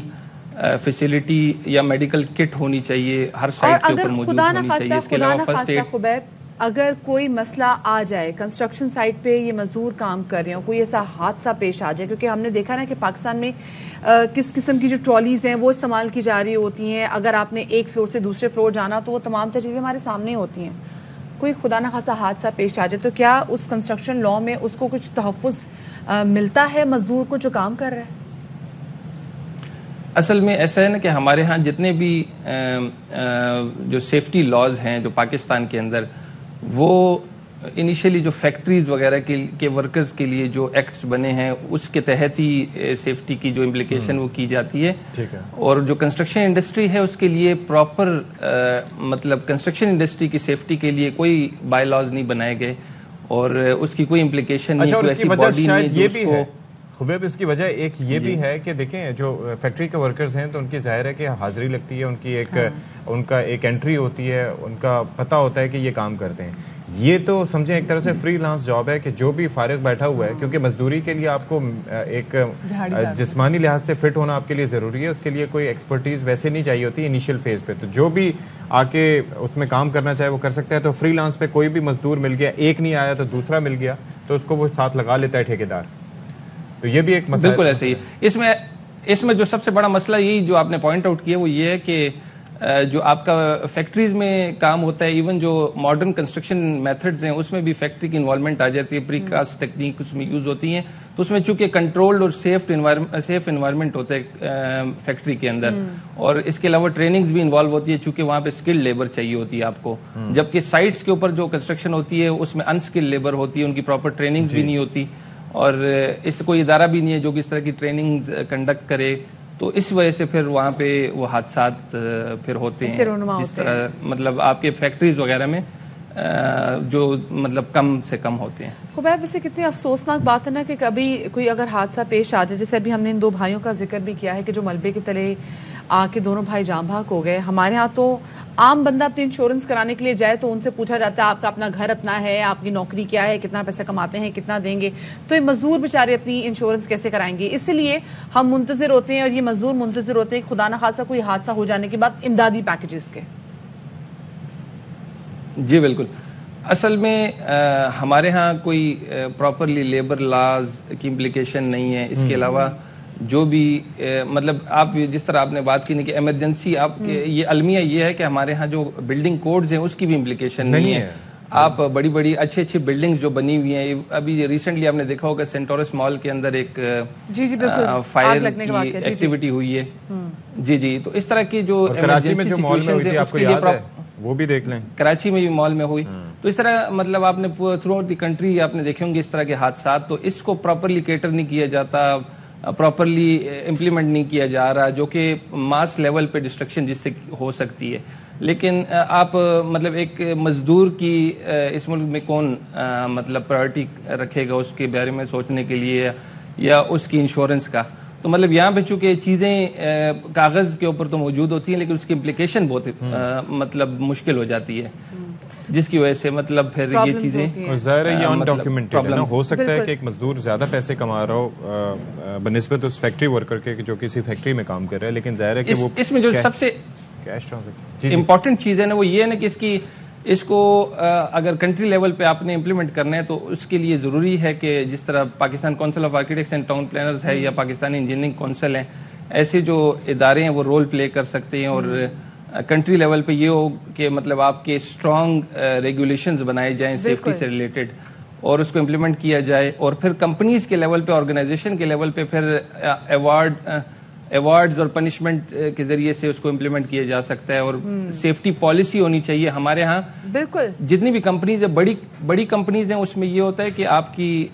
فیسلٹی یا میڈیکل کٹ ہونی چاہیے ہر سائٹ کے اوپر موجود ہونی چاہیے. اس کے علاوہ فرسٹ ایڈ, اگر کوئی مسئلہ آ جائے کنسٹرکشن سائٹ پہ, یہ مزدور کام کر رہے ہوں, کوئی ایسا حادثہ پیش آ جائے, کیونکہ ہم نے دیکھا نا کہ پاکستان میں کس قسم کی جو ٹرالیز ہیں وہ استعمال کی جا رہی ہوتی ہیں. اگر آپ نے ایک فلور سے دوسرے فلور جانا تو وہ تمام تر چیزیں ہمارے سامنے ہوتی ہیں. کوئی خدا نہ خاصا حادثہ پیش آ جائے تو کیا اس کنسٹرکشن لا میں اس کو کچھ تحفظ ملتا ہے مزدور کو جو کام کر رہا ہے؟ اصل میں ایسا ہے نا کہ ہمارے ہاں جتنے بھی جو سیفٹی لاز ہیں جو پاکستان کے اندر, وہ انیشیلی جو فیکٹریز وغیرہ کے ورکرز کے لیے جو ایکٹس بنے ہیں اس کے تحت ہی سیفٹی کی جو امپلیکیشن وہ کی جاتی ہے. اور جو کنسٹرکشن انڈسٹری ہے اس کے لیے پراپر مطلب کنسٹرکشن انڈسٹری کی سیفٹی کے لیے کوئی بائی لاز نہیں بنائے گئے. اور اس کی کوئی امپلیکیشن نہیں, کوئی ایسی باڈی نہیں یہ بھی ہے خبیب, اس کی وجہ ایک یہ بھی ہے کہ دیکھیں جو فیکٹری کے ورکرز ہیں تو ان کی ظاہر ہے کہ حاضری لگتی ہے, ان کی ان کا ایک انٹری ہوتی ہے, ان کا پتہ ہوتا ہے کہ یہ کام کرتے ہیں. یہ تو سمجھیں ایک طرح سے فری لانس جاب ہے کہ جو بھی فارغ بیٹھا ہوا ہے, کیونکہ مزدوری کے لیے آپ کو ایک جسمانی لحاظ سے فٹ ہونا آپ کے لیے ضروری ہے, اس کے لیے کوئی ایکسپرٹیز ویسے نہیں چاہیے ہوتی انیشیل فیز پہ, تو جو بھی آ کے اس میں کام کرنا چاہے وہ کر سکتا ہے. تو فری لانس پہ کوئی بھی مزدور مل گیا, ایک نہیں آیا تو دوسرا مل گیا, تو اس کو وہ ساتھ لگا لیتا ہے ٹھیکیدار. تو یہ بھی ایک مسئلہ بالکل ایسے ہی. اس میں جو سب سے بڑا مسئلہ یہی جو آپ نے پوائنٹ آؤٹ کیا وہ یہ ہے کہ جو آپ کا فیکٹریز میں کام ہوتا ہے, ایون جو ماڈرن کنسٹرکشن میتھڈز ہیں اس میں بھی فیکٹری کی انوالومنٹ آ جاتی ہے, پری کاسٹ ٹیکنیک اس میں یوز ہوتی ہیں, تو اس میں چونکہ کنٹرولڈ اور سیف انوائرمنٹ ہوتا ہے فیکٹری کے اندر, اور اس کے علاوہ ٹریننگز بھی انوالو ہوتی ہے چونکہ وہاں پہ اسکلڈ لیبر چاہیے ہوتی ہے آپ کو, جبکہ سائٹس کے اوپر جو کنسٹرکشن ہوتی ہے اس میں انسکلڈ لیبر ہوتی ہے, ان کی پراپر ٹریننگز بھی نہیں ہوتی, اور اس سے کوئی ادارہ بھی نہیں ہے جو کہ اس طرح کی ٹریننگز کنڈکٹ کرے. تو اس وجہ سے پھر وہاں پہ وہ حادثات پھر ہوتے ہیں, جس طرح مطلب آپ کے فیکٹریز وغیرہ میں جو مطلب کم سے کم ہوتے ہیں. خبیب, ویسے کتنی افسوسناک بات ہے نا کہ کبھی کوئی اگر حادثہ پیش آ جائے, جیسے ابھی ہم نے ان دو بھائیوں کا ذکر بھی کیا ہے کہ جو ملبے کے تلے آ کے دونوں بھائی جاں بحق ہو گئے. ہمارے ہاں تو عام بندہ اپنی انشورنس کرانے کے لیے جائے تو ان سے پوچھا جاتا ہے آپ کا اپنا گھر اپنا ہے, آپ کی نوکری کیا ہے, کتنا پیسہ کماتے ہیں, کتنا دیں گے, تو یہ مزدور بیچارے اپنی انشورنس کیسے کرائیں گے. اس لیے ہم منتظر ہوتے ہیں اور یہ مزدور منتظر ہوتے ہیں خدا نخواستہ کوئی حادثہ ہو جانے کے بعد امدادی پیکیجز کے. جی بالکل. اصل میں ہمارے ہاں کوئی پراپرلی لیبر لاز کی امپلیکیشن نہیں ہے. اس کے علاوہ جو بھی مطلب آپ جس طرح آپ نے بات کی کہ ایمرجنسی, آپ یہ المیہ یہ ہے کہ ہمارے ہاں جو بلڈنگ کوڈز ہیں اس کی بھی امپلیکیشن نہیں ہے. آپ بڑی بڑی اچھی بلڈنگز جو بنی ہوئی ہیں, ابھی ریسنٹلی آپ نے دیکھا ہوگا سینٹورس مال کے اندر ایک فائر کی ایکٹیویٹی ہوئی ہے. جی تو اس طرح کی جو کراچی میں جو مال میں ہوئی تھی آپ کو یاد ہے, وہ بھی دیکھ لیں, کراچی میں بھی مال میں ہوئی. تو اس طرح مطلب آپ نے تھرو آؤٹ دی کنٹری آپ نے دیکھے ہوں گے اس طرح کے حادثات. تو اس کو پراپرلی کیٹر نہیں کیا جاتا, پراپرلی امپلیمنٹ نہیں کیا جا رہا, جو کہ ماس لیول پہ ڈسٹرکشن جس سے ہو سکتی ہے. لیکن آپ مطلب ایک مزدور کی اس ملک میں کون مطلب پرائرٹی رکھے گا اس کے بارے میں سوچنے کے لیے, یا اس کی انشورنس کا. تو مطلب یہاں پہ چونکہ چیزیں کاغذ کے اوپر تو موجود ہوتی ہیں لیکن اس کی امپلیکیشن بہت مطلب مشکل ہو جاتی ہے, جس کی وجہ سے مطلب پھر یہ چیزیں ظاہر ہے یہ ان ڈاکیومنٹڈ ہے نا. ہو سکتا ہے کہ ایک مزدور زیادہ پیسے کما رہا ہو بنسبت اس فیکٹری ورکر کے جو کسی فیکٹری میں کام کر رہا ہے, لیکن ظاہر ہے کہ وہ اس میں جو سب سے امپورٹنٹ چیز ہے نا وہ یہ ہے نا کہ اس کو اگر کنٹری لیول پہ آپ نے امپلیمنٹ کرنا ہے تو اس کے لیے ضروری ہے کہ جس طرح Pakistan council of architects and town planners ہے یا پاکستانی انجینئرنگ کونسل ہیں, ایسے جو ادارے ہیں وہ رول پلے کر سکتے ہیں. اور کنٹری لیول پہ یہ ہو کہ مطلب آپ کے اسٹرانگ ریگولیشنز بنائے جائیں سیفٹی سے ریلیٹڈ, اور اس کو امپلیمنٹ کیا جائے. اور پھر کمپنیز کے لیول پہ, آرگنائزیشن کے لیول پہ پھر ایوارڈز اور پنشمنٹ کے ذریعے سے اس کو امپلیمنٹ کیا جا سکتا ہے. اور سیفٹی پالیسی ہونی چاہیے. ہمارے ہاں بالکل جتنی بھی کمپنیز ہیں, بڑی کمپنیز ہیں, اس میں یہ ہوتا ہے کہ آپ کی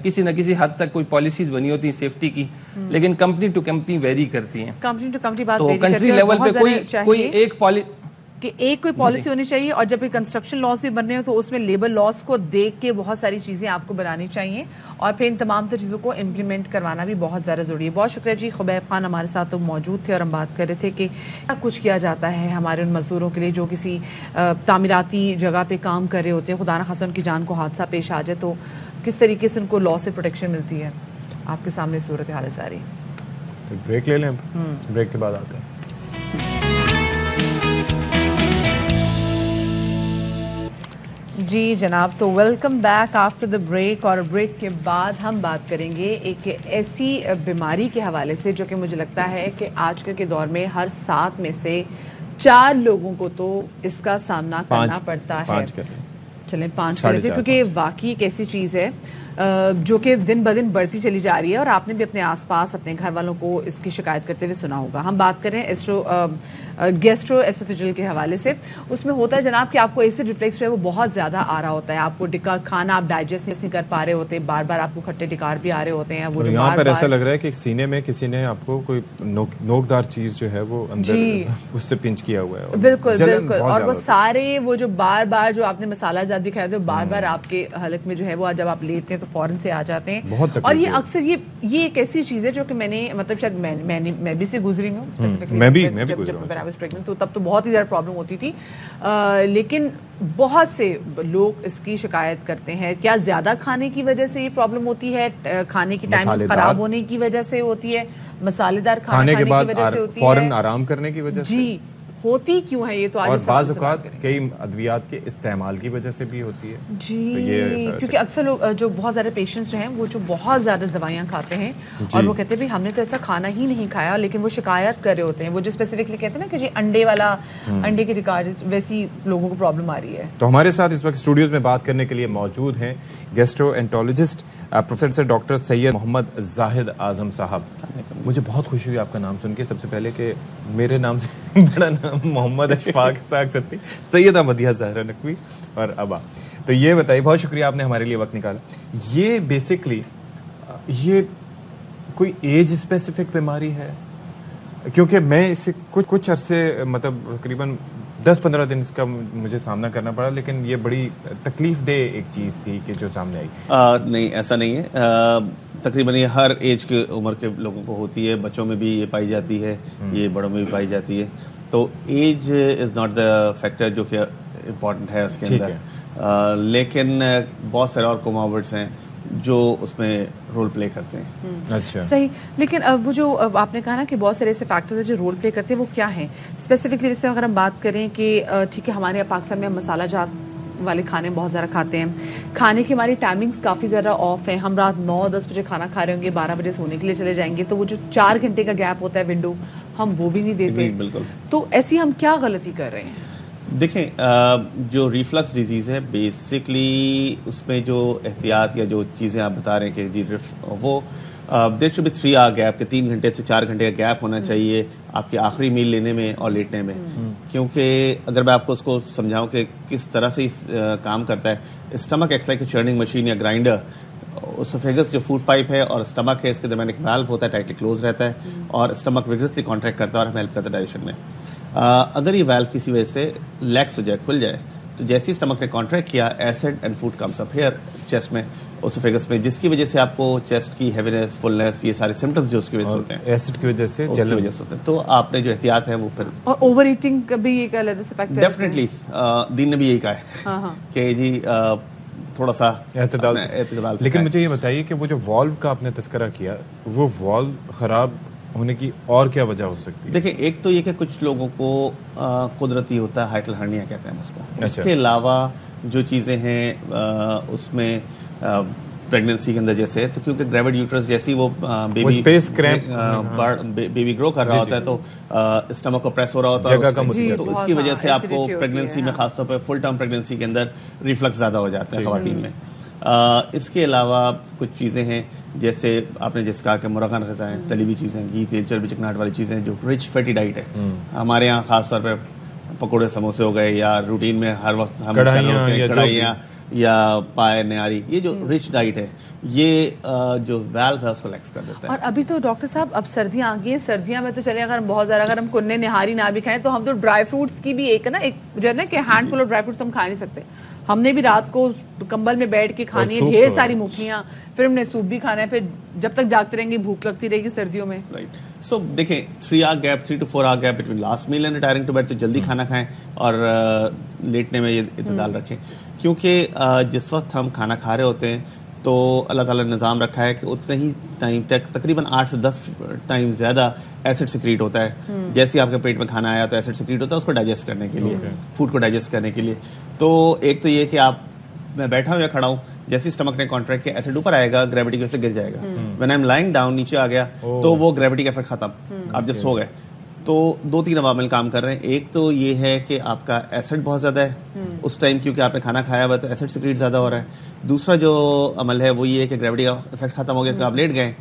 کسی نہ کسی حد تک کوئی پالیسیز بنی ہوتی ہیں سیفٹی کی, لیکن کمپنی ٹو کمپنی ویری کرتی ہیں. کمپنی ٹو کمپنی بات تو کنٹری لیول پہ کوئی ایک کہ ایک کوئی پالیسی ہونی چاہیے. اور جب کنسٹرکشن لاس بھی بن رہے ہو تو اس میں لیبر لاس کو دیکھ کے بہت ساری چیزیں آپ کو بنانی چاہیے, اور پھر ان تمام تر چیزوں کو امپلیمنٹ کروانا بھی بہت زیادہ ضروری ہے. بہت شکریہ جی. خبیب خان ہمارے ساتھ تو موجود تھے اور ہم بات کر رہے تھے کہ کیا کچھ کیا جاتا ہے ہمارے ان مزدوروں کے لیے جو کسی تعمیراتی جگہ پہ کام کر رہے ہوتے ہیں. خدا نخواستہ ان کی جان کو حادثہ پیش آ جائے تو کس طریقے سے ان کو لا سے پروٹیکشن ملتی ہے. آپ کے سامنے صورتحال ہے ساری. بریک لے لیں, بریک کے بعد آتے ہیں. جی جناب, تو welcome back after the break. اور بریک کے بعد ہم بات کریں گے ایک ایسی بیماری کے حوالے سے جو کہ مجھے لگتا ہے کہ آج کل کے دور میں ہر 7 میں سے 4 لوگوں کو تو اس کا سامنا کرنا پڑتا ہے. چلیں 5 کر لیتے, کیونکہ واقعی ایک ایسی چیز ہے جو کہ دن بدن بڑھتی چلی جا رہی ہے, اور آپ نے بھی اپنے آس پاس اپنے گھر والوں کو اس کی شکایت کرتے ہوئے سنا ہوگا. ہم بات کریں گیسٹرو ایسوفیجل کے حوالے سے. اس میں ہوتا ہے جناب کہ آپ کو ایسڈ ریفلیکس جو ہے وہ بہت زیادہ آ رہا ہوتا ہے, آپ کو کھانا آپ ڈائجسٹ نہیں کر پا رہے ہوتے, بار بار آپ کو کھٹے ڈکار بھی آ رہے ہوتے ہیں. وہ یہاں پر ایسا لگ رہا ہے کہ سینے میں کسی نے آپ کو کوئی نوکدار چیز جو ہے وہ اندر اس سے پنچ کیا ہوا ہے. بالکل بالکل, اور وہ سارے وہ جو بار بار جو آپ نے مسالہ جات بھی کھایا تھا بار بار آپ کے حلق میں جو ہے وہ جب آپ لیٹتے ہیں تو فوراً سے آ جاتے ہیں. اور یہ اکثر یہ ایک ایسی چیز ہے جو کہ میں نے مطلب شاید میں بھی سے گزری ہوں, میں بھی تو تب تو بہت ہی زیادہ پرابلم ہوتی تھی. لیکن بہت سے لوگ اس کی شکایت کرتے ہیں. کیا زیادہ کھانے کی وجہ سے یہ پرابلم ہوتی ہے, کھانے کی ٹائم خراب ہونے کی وجہ سے ہوتی ہے, مسالے دار کھانے کی وجہ سے ہوتی ہے, فوراً آرام کرنے کی وجہ سے, جی ہوتی کیوں ہے یہ تو آج, اور بعض اوقات کئی ادویات کے استعمال کی وجہ سے بھی ہوتی ہے. جی کیونکہ اکثر لوگ جو بہت زیادہ پیشنٹس جو ہیں وہ جو بہت زیادہ دوائیاں کھاتے ہیں اور وہ کہتے ہیں بھی ہم نے تو ایسا کھانا ہی نہیں کھایا, لیکن وہ شکایت کر رہے ہوتے ہیں. وہ جو اسپیسیفکلی کہتے ہیں نا کہ جی انڈے کے ریکارڈ, ویسی لوگوں کو پرابلم آ رہی ہے. تو ہمارے ساتھ اس وقت اسٹوڈیوز میں بات کرنے کے لیے موجود ہیں گیسٹرو انٹرولوجسٹ پروفیسر ڈاکٹر سید محمد زاہد اعظم صاحب. مجھے بہت خوشی ہوئی آپ کا نام سن کے. سب سے پہلے کہ میرے نام سے بڑا نام محمد اشفاق ساق ستی, سیدہ مدیحہ زہرا نقوی اور ابا. تو یہ بتائیے, بہت شکریہ آپ نے ہمارے لیے وقت نکالا. یہ بیسکلی یہ کوئی ایج اسپیسیفک بیماری ہے؟ کیونکہ میں اس سے کچھ عرصے مطلب تقریباً 10-15 دن اس کا مجھے سامنا کرنا پڑا, لیکن یہ بڑی تکلیف دہ ایک چیز تھی کہ جو سامنے آئی. نہیں ایسا نہیں ہے, تقریباً یہ ہر ایج کے عمر کے لوگوں کو ہوتی ہے. بچوں میں بھی یہ پائی جاتی ہے, یہ بڑوں میں بھی پائی جاتی ہے. تو age is not the factor جو کہ امپورٹنٹ ہے اس کے اندر, لیکن بہت سارے اور کوموربڈس ہیں جو اس میں رول پلے کرتے ہیں. اچھا صحیح, لیکن وہ جو آپ نے کہا نا کہ بہت سارے ایسے فیکٹرز ہیں جو رول پلے کرتے ہیں, وہ کیا ہیں اسپیسیفکلی؟ جیسے اگر ہم بات کریں کہ ٹھیک ہے ہمارے پاکستان میں مسالہ جات والے کھانے بہت زیادہ کھاتے ہیں, کھانے کی ہماری ٹائمنگز کافی زیادہ آف ہیں. ہم رات 9-10 بجے کھانا کھا رہے ہوں گے, 12 بجے سونے کے لیے چلے جائیں گے, تو وہ جو 4 گھنٹے کا گیپ ہوتا ہے ونڈو, ہم وہ بھی نہیں دیتے. بالکل. تو ایسی ہم کیا غلطی کر رہے ہیں؟ دیکھیں, جو ریفلکس ڈیزیز ہے بیسکلی اس میں جو احتیاط یا جو چیزیں آپ بتا رہے ہیں کہ جی وہ there should be 3 hour gap, کہ 3 گھنٹے سے 4 گھنٹے کا گیپ ہونا چاہیے آپ کے آخری میل لینے میں اور لیٹنے میں. کیونکہ اگر میں آپ کو اس کو سمجھاؤں کہ کس طرح سے کام کرتا ہے, stomach x like churning machine یا گرائنڈر. اسوفیگس جو فوڈ پائپ ہے اور اسٹمک ہے, اس کے درمیان ایک والو ہوتا ہے, ٹائٹلی کلوز رہتا ہے, اور اسٹمک ویگرسلی کانٹریکٹ کرتا ہے اور ہمیں ہیلپ کرتا ہے ڈائجیشن میں. اگر یہ والو کسی وجہ سے لیکس ہو جائے, کھل جائے, تو جیسے اسٹمک نے کانٹریکٹ کیا, acid and food comes up here chest میں, اسوفیگس میں, جس کی وجہ سے آپ کو چیسٹ کی ہیوینس, فلنس, یہ سارے سمپٹمز جو اس کی وجہ سے ہوتے ہیں, ایسڈ کی وجہ سے, اس کی وجہ سے ہوتے ہیں. تو آپ نے جو احتیاط ہے وہ پھر, اور اوور ایٹنگ کا بھی ایک علیحدہ سے فیکٹر ہے. ڈیفینیٹلی دین نے بھی یہی کہا ہے کہ جی تھوڑا سا اعتدال سے. لیکن مجھے یہ بتائیے کہ وہ جو والو کا آپ نے تذکرہ کیا, وہ والو خراب ہونے کی اور کیا وجہ ہو سکتی ہے؟ دیکھیں, ایک تو یہ کہ کچھ لوگوں کو قدرتی ہوتا ہے ہائٹل ہرنیا کہتے ہیں اس کو. اس کے علاوہ جو چیزیں ہیں اس میں پریگننسی کے اندر جیسے, تو کیونکہ گریوڈ یوٹرس جیسی وہ بیبی گرو کر رہا ہوتا ہے تو اسٹمک کو پریس ہو رہا ہوتا ہے, تو اس کی وجہ سے آپ کو پریگننسی میں, خاص طور پہ فل ٹرم پریگننسی کے اندر ریفلکس زیادہ ہو جاتا ہے خواتین میں. اس کے علاوہ کچھ چیزیں ہیں جیسے آپ نے جیسے کہا کہ مرغن غذائیں, تلی ہوئی چیزیں, گھی تیل چربی چکناٹ والی چیزیں جو رچ فیٹی ڈائٹ ہے. ہمارے یہاں خاص طور پہ پکوڑے سموسے ہو گئے, یا روٹین میں ہر وقت ہم کڑھائیاں یا پائے نہاری, یہ جو رچ ڈائٹ ہے یہ جو ویلو ہے اس کو لیکس کر دیتا ہے. اور ابھی تو ڈاکٹر صاحب اب سردیاں آ گئی ہیں, سردیاں میں تو چلے اگر بہت زیادہ اگر ہم کننے نہاری نہ بھی کھائیں تو ہم تو ڈرائی فروٹس کی بھی ایک نا, ایک جو ہے نا کہ handful of dry fruits ہم کھا نہیں سکتے. ہم نے بھی رات کو کمبل میں بیٹھ کے کھانی ہے ڈھیر ساری مکھیاں, پھر ہم نے سوپ بھی کھانا ہے, پھر جب تک جاگتے رہیں گے بھوک لگتی رہے گی سردیوں میں. رائٹ. سو دیکھیں 3 hour gap, 3 to 4 hour gap between last meal and retiring to bed, تو جلدی کھانا کھائیں اور لیٹنے میں یہ اعتدال رکھیں. کیونکہ جس وقت ہم کھانا کھا رہے ہوتے ہیں تو اللہ تعالیٰ نے نظام رکھا ہے کہ اتنے ہی ٹائم تک تقریباً 8 سے 10 ٹائم زیادہ ایسڈ سیکریٹ ہوتا ہے. جیسے آپ کے پیٹ میں کھانا آیا تو ایسڈ سیکریٹ ہوتا ہے اس کو ڈائجسٹ کرنے کے لیے, فوڈ کو ڈائجسٹ کرنے کے لیے. تو ایک تو یہ کہ آپ, میں بیٹھا ہوں یا کھڑا ہوں, جیسے اسٹمک نے کانٹریکٹ کیا ایسڈ اوپر آئے گا, گریوٹی کی وجہ سے گر جائے گا. When I am lying down, نیچے آ گیا تو وہ گریوٹی کا افیکٹ ختم, آپ جب سو گئے تو 2-3 عوامل کام کر رہے ہیں. ایک تو یہ ہے کہ آپ کا ایسڈ بہت زیادہ ہے اس ٹائم, کیونکہ آپ نے کھانا کھایا ہوا تو ایسڈ سیکریٹ زیادہ ہو رہا ہے. دوسرا جو عمل ہے وہ یہ ہے کہ گریوٹی کا افیکٹ ختم ہو گیا کہ آپ لیٹ گئے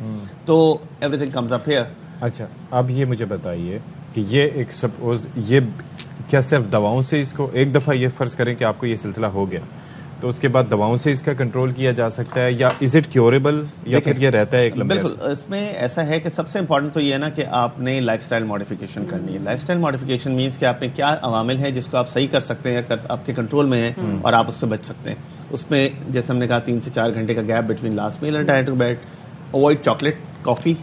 تو every thing comes up here. اچھا, اب یہ مجھے بتائیے کہ یہ ایک سپوز یہ کیا صرف دواؤں سے اس کو, ایک دفعہ یہ فرض کریں کہ آپ کو یہ سلسلہ ہو گیا تو اس کے بعد دواؤں سے اس کا کنٹرول کیا جا سکتا ہے, یا از اٹ کیوریبل, یا پھر یہ رہتا ہے ایک لمبے؟ بالکل, اس میں ایسا ہے کہ سب سے امپورٹنٹ تو یہ ہے نا کہ آپ نے لائف سٹائل ماڈیفیکیشن کرنی ہے. لائف سٹائل ماڈیفیکیشن مینس کہ آپ نے کیا عوامل ہیں جس کو آپ صحیح کر سکتے ہیں, آپ کے کنٹرول میں ہیں اور آپ اس سے بچ سکتے ہیں. اس میں جیسے ہم نے کہا 3 سے 4 گھنٹے کا gap between last meal and time to bed, avoid chocolate, coffee,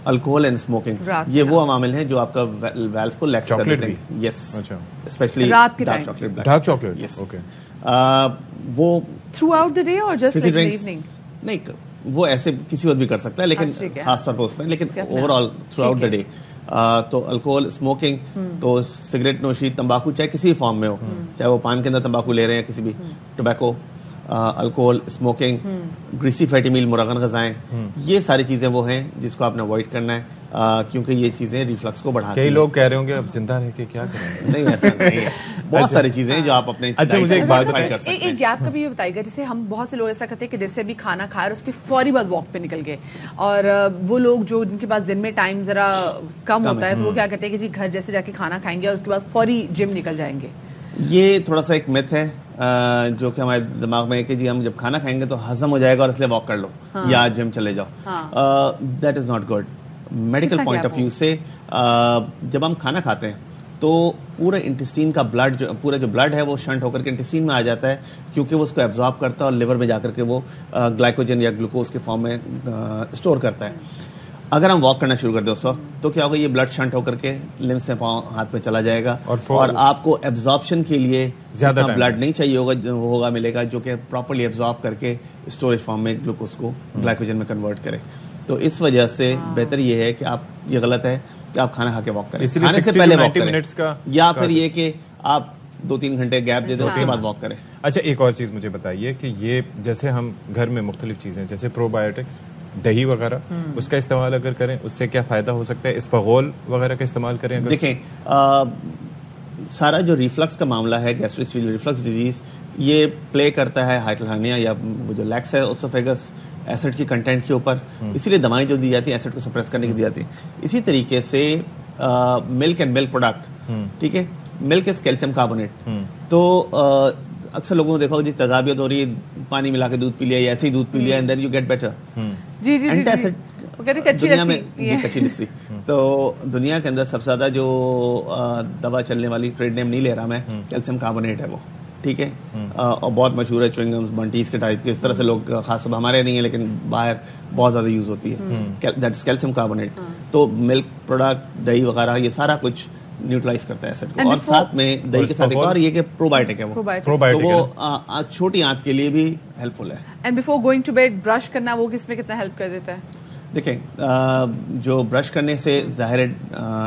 alcohol and smoking. یہ وہ عوامل ہیں جو آپ کا ویلو کو لیکس کر دیتے ہیں. Yes, especially dark chocolate. Dark chocolate, yes. Okay. وہ تھرو آؤٹ دا ڈے اور جسٹ ان دی ایوننگ؟ نہیں, وہ ایسے کسی وقت بھی کر سکتا ہے لیکن خاص طور پر اس میں, لیکن over all through out the day. تو الکوہول, اسموکنگ, تو سگریٹ نوشی, تمباکو چاہے کسی فارم میں ہو, چاہے وہ پان کے اندر تمباکو لے رہے ہیں, کسی بھی tobacco, alcohol, smoking, greasy fatty meal, مرغن غذائیں, یہ ساری چیزیں وہ ہیں جس کو آپ نے اوائڈ کرنا ہے کیونکہ یہ چیزیں ریفلکس کو بڑھاتی ہیں. کئی لوگ کہہ رہے ہوں گے اب زندہ رہ کے کیا کریں. نہیں, ایسا نہیں ہے, بہت ساری چیزیں جو آپ اپنے. اچھا, مجھے ایک بات بتائیں, ایک گیپ کا بھی یہ بتائیے گا, جیسے ہم بہت سے لوگ ایسا کرتے ہیں کہ جیسے ابھی کھانا کھایا اور اس کے فوری بعد واک پہ نکل گئے, اور وہ لوگ جو جن کے پاس دن میں ٹائم ذرا کم ہوتا ہے تو وہ کیا کرتے ہیں کہ جی گھر جیسے جا کے کھانا کھائیں گے اور اس کے بعد فوری جم نکل جائیں گے. یہ تھوڑا سا ایک میتھ ہے جو کہ ہمارے دماغ میں ہے کہ جی ہم جب کھانا کھائیں گے تو ہضم ہو جائے گا اور اس لیے واک کر لو یا جم چلے جاؤ. That is not good. Medical point of view سے جب ہم کھانا کھاتے ہیں تو پورے انٹسٹین کا بلڈ, پورا جو بلڈ ہے وہ شنٹ ہو کر کے انٹسٹین میں آ جاتا ہے, کیونکہ وہ اس کو ایبزارب کرتا ہے اور لیور میں جا کر کے وہ گلائکوجن یا گلوکوز کے فارم میں اسٹور کرتا ہے. اگر ہم واک کرنا شروع کر دیں اس وقت تو کیا ہوگا, یہ بلڈ شنٹ ہو کر کے لمب سے پاؤں ہاتھ میں چلا جائے گا اور آپ کو ایبزارپشن کے لیے زیادہ بلڈ نہیں چاہیے ہوگا ملے گا جو کہ پراپرلی ایبزارب کر کے اسٹوریج فارم میں گلوکوز کو گلائکوجن میں کنورٹ کرے. تو اس وجہ سے بہتر یہ ہے کہ آپ, یہ غلط ہے کہ آپ کھانا کھا کے واک کریں, کھانے سے پہلے واک کریں, یا پھر یہ کہ آپ 2-3 گھنٹے گیپ دے دیں اس کے بعد واک کریں. اچھا, ایک اور چیز مجھے بتائیے کہ یہ جیسے ہم گھر میں مختلف چیزیں جیسے پرو بایوٹکس, دہی وغیرہ, اس کا استعمال اگر کریں اس سے کیا فائدہ ہو سکتا ہے؟ اسپغول وغیرہ کا استعمال کریں اگر؟ دیکھیں, سارا جو ریفلکس کا معاملہ ہے, گیسٹرواسوفیجل ریفلکس ڈیزیز, یہ پلے کرتا ہے ہائٹل ہرنیا یا وہ جو لیکس ہے اوسوفیگس ایسڈ کی کنٹینٹ کے اوپر, اسی لیے دوائیں جو دی جاتی ہیں ایسڈ کو سپریس کرنے کی دی جاتی ہیں. اسی طریقے سے ملک اینڈ ملک پروڈکٹ, ٹھیک ہے, ملک از کیلشیم کاربونیٹ, تو اکثر لوگوں کو دیکھو جی تذابیت ہو رہی ہے, پانی ملا کے دودھ پی لیا یا ایسے ہی دودھ پی لیا, and then you get better. جی جی اینٹی ایسڈ دنیا میں کچی لسی, تو دنیا کے اندر سب سے زیادہ جو دوا چلنے والی, ٹریڈ نیم نہیں لے رہا میں, کیلشیم کاربونیٹ ہے وہ, ٹھیک ہے, اور بہت مشہور ہے, چوئنگمز, بنٹیز کے ٹائپ کے, اس طرح سے لوگ خاص طور ہمارے نہیں ہیں لیکن باہر بہت زیادہ یوز ہوتی ہے, دیٹ از کیلشیم کاربونیٹ. تو ملک پروڈکٹ, دہی وغیرہ, یہ سارا کچھ نیوٹرلائز کرتا ہے ایسڈ کو. اور ساتھ میں دہی کے ساتھ ایک اور یہ کہ پرو بایوٹک ہے, وہ وہ چھوٹی آنت کے لیے بھی ہیلپ فل ہے. And before going to bed brush کرنا, وہ کس میں کتنا ہیلپ کر دیتا ہے؟ دیکھیں, جو برش کرنے سے ظاہر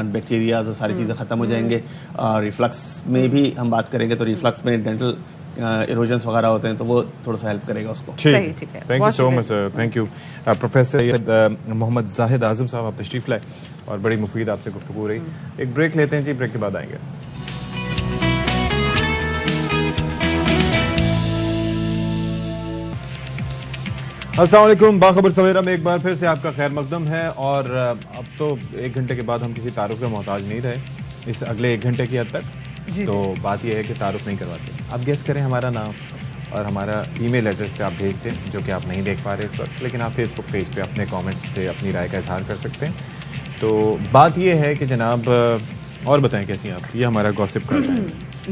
بیکٹیریاز اور ساری چیزیں ختم ہو جائیں گے. ریفلکس میں بھی ہم بات کریں گے تو ریفلکس میں ڈینٹل ایروجنس وغیرہ ہوتے ہیں تو وہ تھوڑا سا ہیلپ کرے گا اس کو. ٹھیک ہے, thank you so much, thank you professor Muhammad Zahid Azam صاحب, آپ تشریف لائے اور بڑی مفید آپ سے گفتگو رہی. ایک بریک لیتے ہیں جی, بریک کے بعد آئیں گے. السلام علیکم, باخبر سویرا میں ایک بار پھر سے آپ کا خیر مقدم ہے. اور اب تو 1 گھنٹے کے بعد ہم کسی تعارف کے محتاج نہیں رہے اس اگلے 1 گھنٹے کی حد تک. تو بات یہ ہے کہ تعارف نہیں کرواتے, آپ گیس کریں ہمارا نام اور ہمارا ای میل ایڈریس پہ آپ بھیج دیں, جو کہ آپ نہیں دیکھ پا رہے اس وقت, لیکن آپ فیس بک پیج پہ اپنے کامنٹس سے اپنی رائے کا اظہار کر سکتے ہیں. تو بات یہ ہے کہ جناب, اور بتائیں کیسی ہیں آپ, یہ ہمارا گوسپ کا ہے.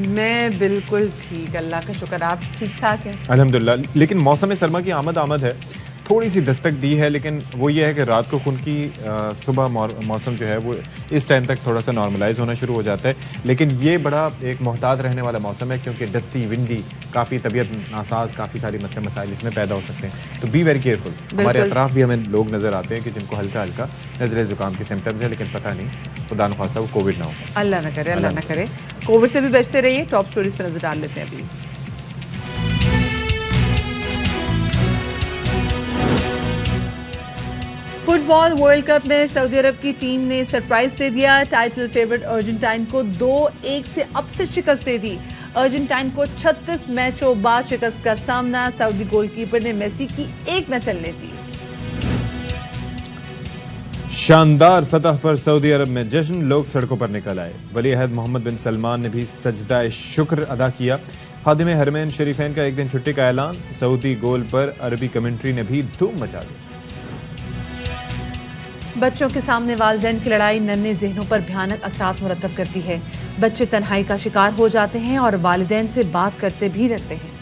میں بالکل ٹھیک, اللہ کا شکر, آپ ٹھیک ٹھاک ہیں؟ الحمدللہ. لیکن موسم سرما کی آمد ہے, تھوڑی سی دستک دی ہے, لیکن وہ یہ ہے کہ رات کو خون کی صبح موسم جو ہے وہ اس ٹائم تک تھوڑا سا نارملائز ہونا شروع ہو جاتا ہے. لیکن یہ بڑا ایک محتاط رہنے والا موسم ہے, کیونکہ ڈسٹی, ونڈی, کافی طبیعت ناساز, کافی سارے مسئلے مسائل اس میں پیدا ہو سکتے ہیں. تو بی ویری کیئرفل. ہمارے اطراف بھی ہمیں لوگ نظر آتے ہیں کہ جن کو ہلکا ہلکا نزلے زکام کی سمٹمز ہے, لیکن پتہ نہیں, خدا نخواستہ وہ کووڈ نہ ہو. اللہ نہ کرے, اللہ نہ کرے. کووڈ سے بھی بچتے رہیے. ٹاپ سٹوریز پہ نظر ڈال لیتے ہیں ابھی. فٹ بال ورلڈ کپ میں سعودی عرب کی ٹیم نے سرپرائز دے دیا. ٹائٹل فیورٹ ارجنٹائن کو 2-1 سے اپسٹ شکست دے دی. ارجنٹائن کو 36 میچوں بعد شکست کا سامنا. سعودی گول کیپر نے میسی کی ایک نہ چلنے دی. شاندار فتح پر سعودی عرب میں جشن, لوگ سڑکوں پر نکل آئے. ولی عہد محمد بن سلمان نے بھی سجدہ شکر ادا کیا. خادم حرمین شریفین کا ایک دن چھٹی کا اعلان. سعودی گول پر عربی کمنٹری نے بھی دھوم مچا دی. بچوں کے سامنے والدین کی لڑائی ننھے ذہنوں پر بھیانک اثرات مرتب کرتی ہے. بچے تنہائی کا شکار ہو جاتے ہیں اور والدین سے بات کرتے بھی رہتے ہیں.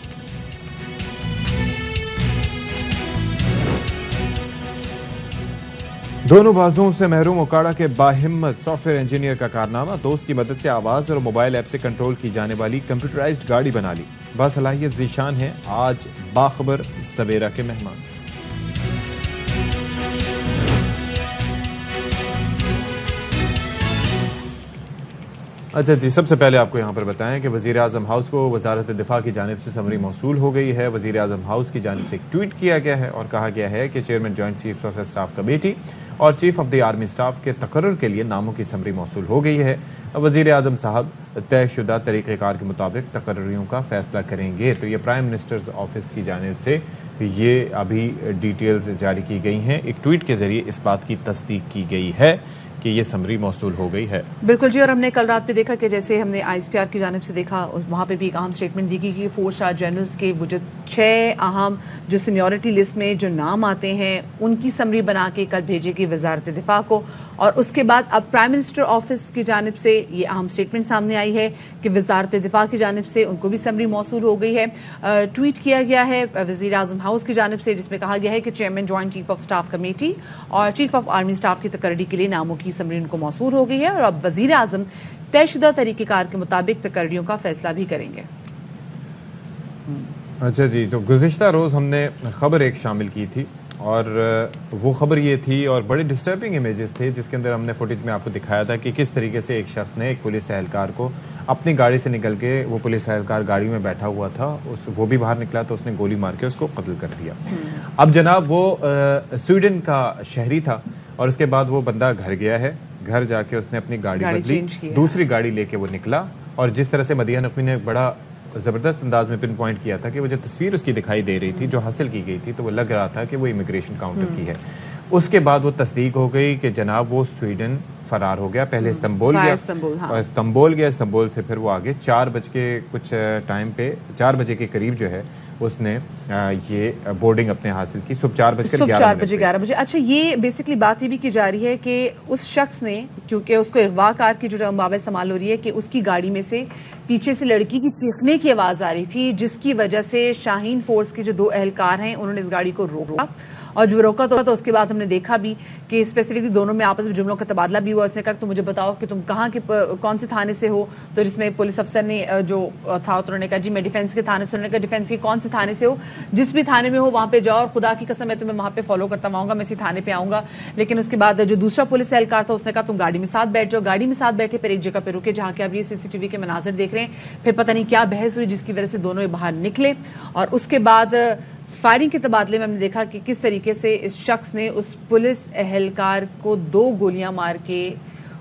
دونوں بازوں سے محروم اوکاڑا کے باہمت سافٹ ویئر انجینئر کا کارنامہ. دوست کی مدد سے آواز اور موبائل ایپ سے کنٹرول کی جانے والی کمپیوٹرائزڈ گاڑی بنا لی. باصلاحیت ذیشان ہیں آج باخبر سویرا کے مہمان. اچھا جی, سب سے پہلے آپ کو یہاں پر بتائیں کہ وزیر اعظم ہاؤس کو وزارت دفاع کی جانب سے سمری موصول ہو گئی ہے. وزیر اعظم ہاؤس کی جانب سے ایک ٹویٹ کیا گیا ہے اور کہا گیا ہے کہ chairman joint chief of staff committee اور chief of the army staff کے تقرر کے لیے ناموں کی سمری موصول ہو گئی ہے. وزیر اعظم صاحب طے شدہ طریقہ کار کے مطابق تقرریوں کا فیصلہ کریں گے. تو یہ پرائم منسٹرز آفس کی جانب سے یہ ابھی ڈیٹیلز جاری کی گئی ہیں. ایک ٹویٹ کے ذریعے اس بات کی تصدیق کی گئی ہے کہ یہ سمری موصول ہو گئی ہے. بالکل جی, اور ہم نے کل رات پہ دیکھا کہ جیسے ہم نے آئی ایس پی آر کی جانب سے دیکھا, وہاں پہ بھی ایک اہم سٹیٹمنٹ دی گئی کہ 4 اسٹار جنرلز کے وہ جو 6 اہم جو سینیورٹی لسٹ میں جو نام آتے ہیں ان کی سمری بنا کے کل بھیجے گی وزارت دفاع کو. اور اس کے بعد اب پرائم منسٹر آفس کی جانب سے یہ اہم سٹیٹمنٹ سامنے آئی ہے کہ وزارت دفاع کی جانب سے ان کو بھی سمری موصول ہو گئی ہے. ٹویٹ کیا گیا ہے وزیر اعظم ہاؤس کی جانب سے جس میں کہا گیا ہے کہ chairman joint chief of staff committee اور چیف آف آرمی اسٹاف کی تقرری کے لیے ناموں کی سمری ان کو موصول ہو گئی ہے اور اب وزیر اعظم طے شدہ طریقہ کار کے مطابق تقرریوں کا فیصلہ بھی کریں گے. اچھا جی, تو گزشتہ روز ہم نے خبر ایک شامل کی تھی اور وہ خبر یہ تھی اور بڑے ڈسٹربنگ امیجز تھے جس کے اندر ہم نے فوٹیج میں آپ کو دکھایا تھا کہ کس طریقے سے ایک شخص نے ایک پولیس اہلکار کو اپنی گاڑی سے نکل کے, وہ پولیس اہلکار گاڑی میں بیٹھا ہوا تھا, وہ بھی باہر نکلا تو اس نے گولی مار کے اس کو قتل کر دیا. اب جناب وہ سویڈن کا شہری تھا اور اس کے بعد وہ بندہ گھر گیا ہے. گھر جا کے اس نے اپنی گاڑی بدلی, دوسری گاڑی لے کے وہ نکلا اور جس طرح سے مدیحہ نقوی نے بڑا زبردست انداز میں پن پوائنٹ کیا تھا کہ وہ جو تصویر اس کی دکھائی دے رہی تھی جو حاصل کی گئی تھی تو وہ لگ رہا تھا کہ وہ امیگریشن کاؤنٹر کی ہے. اس کے بعد وہ تصدیق ہو گئی کہ جناب وہ سویڈن فرار ہو گیا. پہلے استنبول گیا اور استنبول سے پھر وہ آگے 4 بج کے کچھ ٹائم پہ 4 بجے کے قریب جو ہے اس نے یہ بورڈنگ اپنے حاصل کی صبح 4 بجے 11 بجے. اچھا, یہ بیسکلی بات یہ بھی کی جا رہی ہے کہ اس شخص نے, کیونکہ اس کو اغوا کار کی جو باب استعمال ہو رہی ہے کہ اس کی گاڑی میں سے پیچھے سے لڑکی کی چیخنے کی آواز آ رہی تھی جس کی وجہ سے شاہین فورس کے جو 2 اہلکار ہیں انہوں نے اس گاڑی کو روکا اور جو روکا تو اس کے بعد ہم نے دیکھا بھی کہ اسپیسیفکلی دونوں میں آپس میں جملوں کا تبادلہ بھی ہوا. اس نے کہا تم مجھے بتاؤ کہ تم کہاں کے کون سے تھانے سے ہو, تو جس میں پولیس افسر نے جو تھا انہوں نے کہا جی میں ڈیفینس کے تھانے سے. انہوں نے کہا ڈیفینس کے کون سے تھانے سے ہو, جس بھی تھانے میں ہو وہاں پہ جاؤ اور خدا کی قسم میں تمہیں وہاں پہ فالو کرتا آؤں گا, میں اسی تھانے پہ آؤں گا. لیکن اس کے بعد جو دوسرا پولیس اہلکار تھا اس نے کہا تم گاڑی میں ساتھ بیٹھ جاؤ. گاڑی میں ساتھ بیٹھے, پھر ایک جگہ پہ رکے جہاں کے اب یہ CCTV کے مناظر دیکھ رہے ہیں. پھر پتہ نہیں کیا بحث ہوئی جس کی وجہ سے دونوں باہر نکلے اور اس کے بعد فائرنگ کے تبادلے میں ہم نے دیکھا کہ کس طریقے سے اس شخص نے اس پولیس اہلکار کو 2 گولیاں مار کے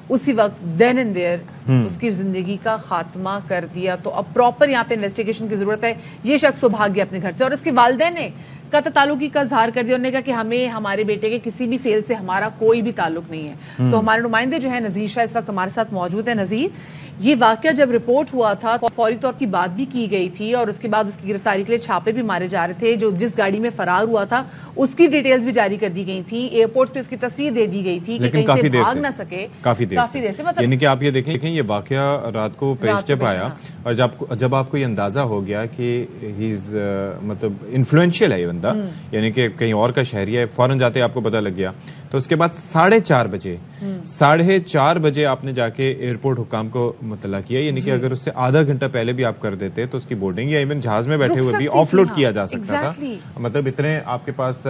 اسی وقت دین اینڈ دیئر اس کی زندگی کا خاتمہ کر دیا. تو اب پراپر یہاں پہ انویسٹیگیشن کی ضرورت ہے. یہ شخص تو بھاگ گیا اپنے گھر سے اور اس کے والدین نے قطع تعلقی کا اظہار کر دیا. انہوں نے کہا کہ ہمیں ہمارے بیٹے کے کسی بھی فیل سے ہمارا کوئی بھی تعلق نہیں ہے. تو ہمارے نمائندے جو ہیں نذیر شاہ اس وقت ہمارے ساتھ موجود ہیں. نذیر, یہ واقعہ جب رپورٹ ہوا تھا تو فوری طور کی بات بھی کی گئی تھی اور اس کے بعد اس کی گرفتاری کے لیے چھاپے بھی مارے جا رہے تھے. جو جس گاڑی میں فرار ہوا تھا اس کی ڈیٹیلز بھی جاری کر دی گئی تھی. ایئرپورٹ پہ اس کی تصویر دے دی گئی تھی کہ کہیں سے بھاگ نہ سکے. کافی دیر سے مطلب یعنی کہ آپ یہ دیکھیں یہ واقعہ رات کو پیش جب آیا اور جب آپ کو یہ اندازہ ہو گیا کہ ہی از مطلب انفلوئنشیل ہے یہ بندہ, یعنی کہ کہیں اور کا شہری ہے, فوراً جاتے آپ کو پتہ لگ گیا. تو اس کے بعد 4:30 بجے آپ نے جا کے ایئرپورٹ حکام کو مطلع کیا, یعنی کہ اگر اس سے آدھا گھنٹہ پہلے بھی آپ کر دیتے تو اس کی بورڈنگ یا ایون جہاز میں بیٹھے ہوئے بھی آف لوڈ کیا جا سکتا تھا. مطلب اتنے آپ کے پاس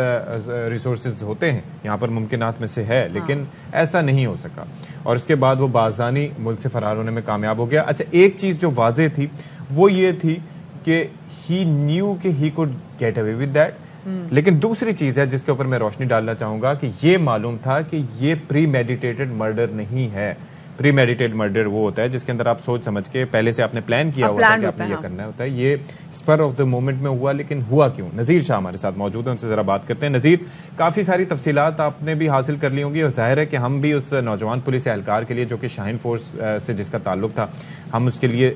ریسورسز ہوتے ہیں, یہاں پر ممکنات میں سے ہے, لیکن ایسا نہیں ہو سکا اور اس کے بعد وہ بازانی ملک سے فرار ہونے میں کامیاب ہو گیا. اچھا, ایک چیز جو واضح تھی وہ یہ تھی کہ ہی نیو کہ he could get away with that, لیکن دوسری چیز ہے جس کے اوپر میں روشنی ڈالنا چاہوں گا کہ یہ معلوم تھا کہ یہ پری میڈیٹیٹڈ مرڈر نہیں ہے. پری میڈیٹیڈ مرڈر وہ ہوتا ہے جس کے اندر آپ سوچ سمجھ کے پہلے سے آپ نے پلان کیا ہوا تھا کہ آپ نے یہ کرنا ہوتا ہے. یہ اسپر آف دا مومنٹ میں ہوا, لیکن ہوا کیوں؟ نذیر شاہ ہمارے ساتھ موجود ہیں, ان سے ذرا بات کرتے ہیں. نذیر, کافی ساری تفصیلات آپ نے بھی حاصل کر لی ہوں گی, اور ظاہر ہے کہ ہم بھی اس نوجوان پولیس اہلکار کے لیے جو کہ شاہین فورس سے جس کا تعلق تھا, ہم اس کے لیے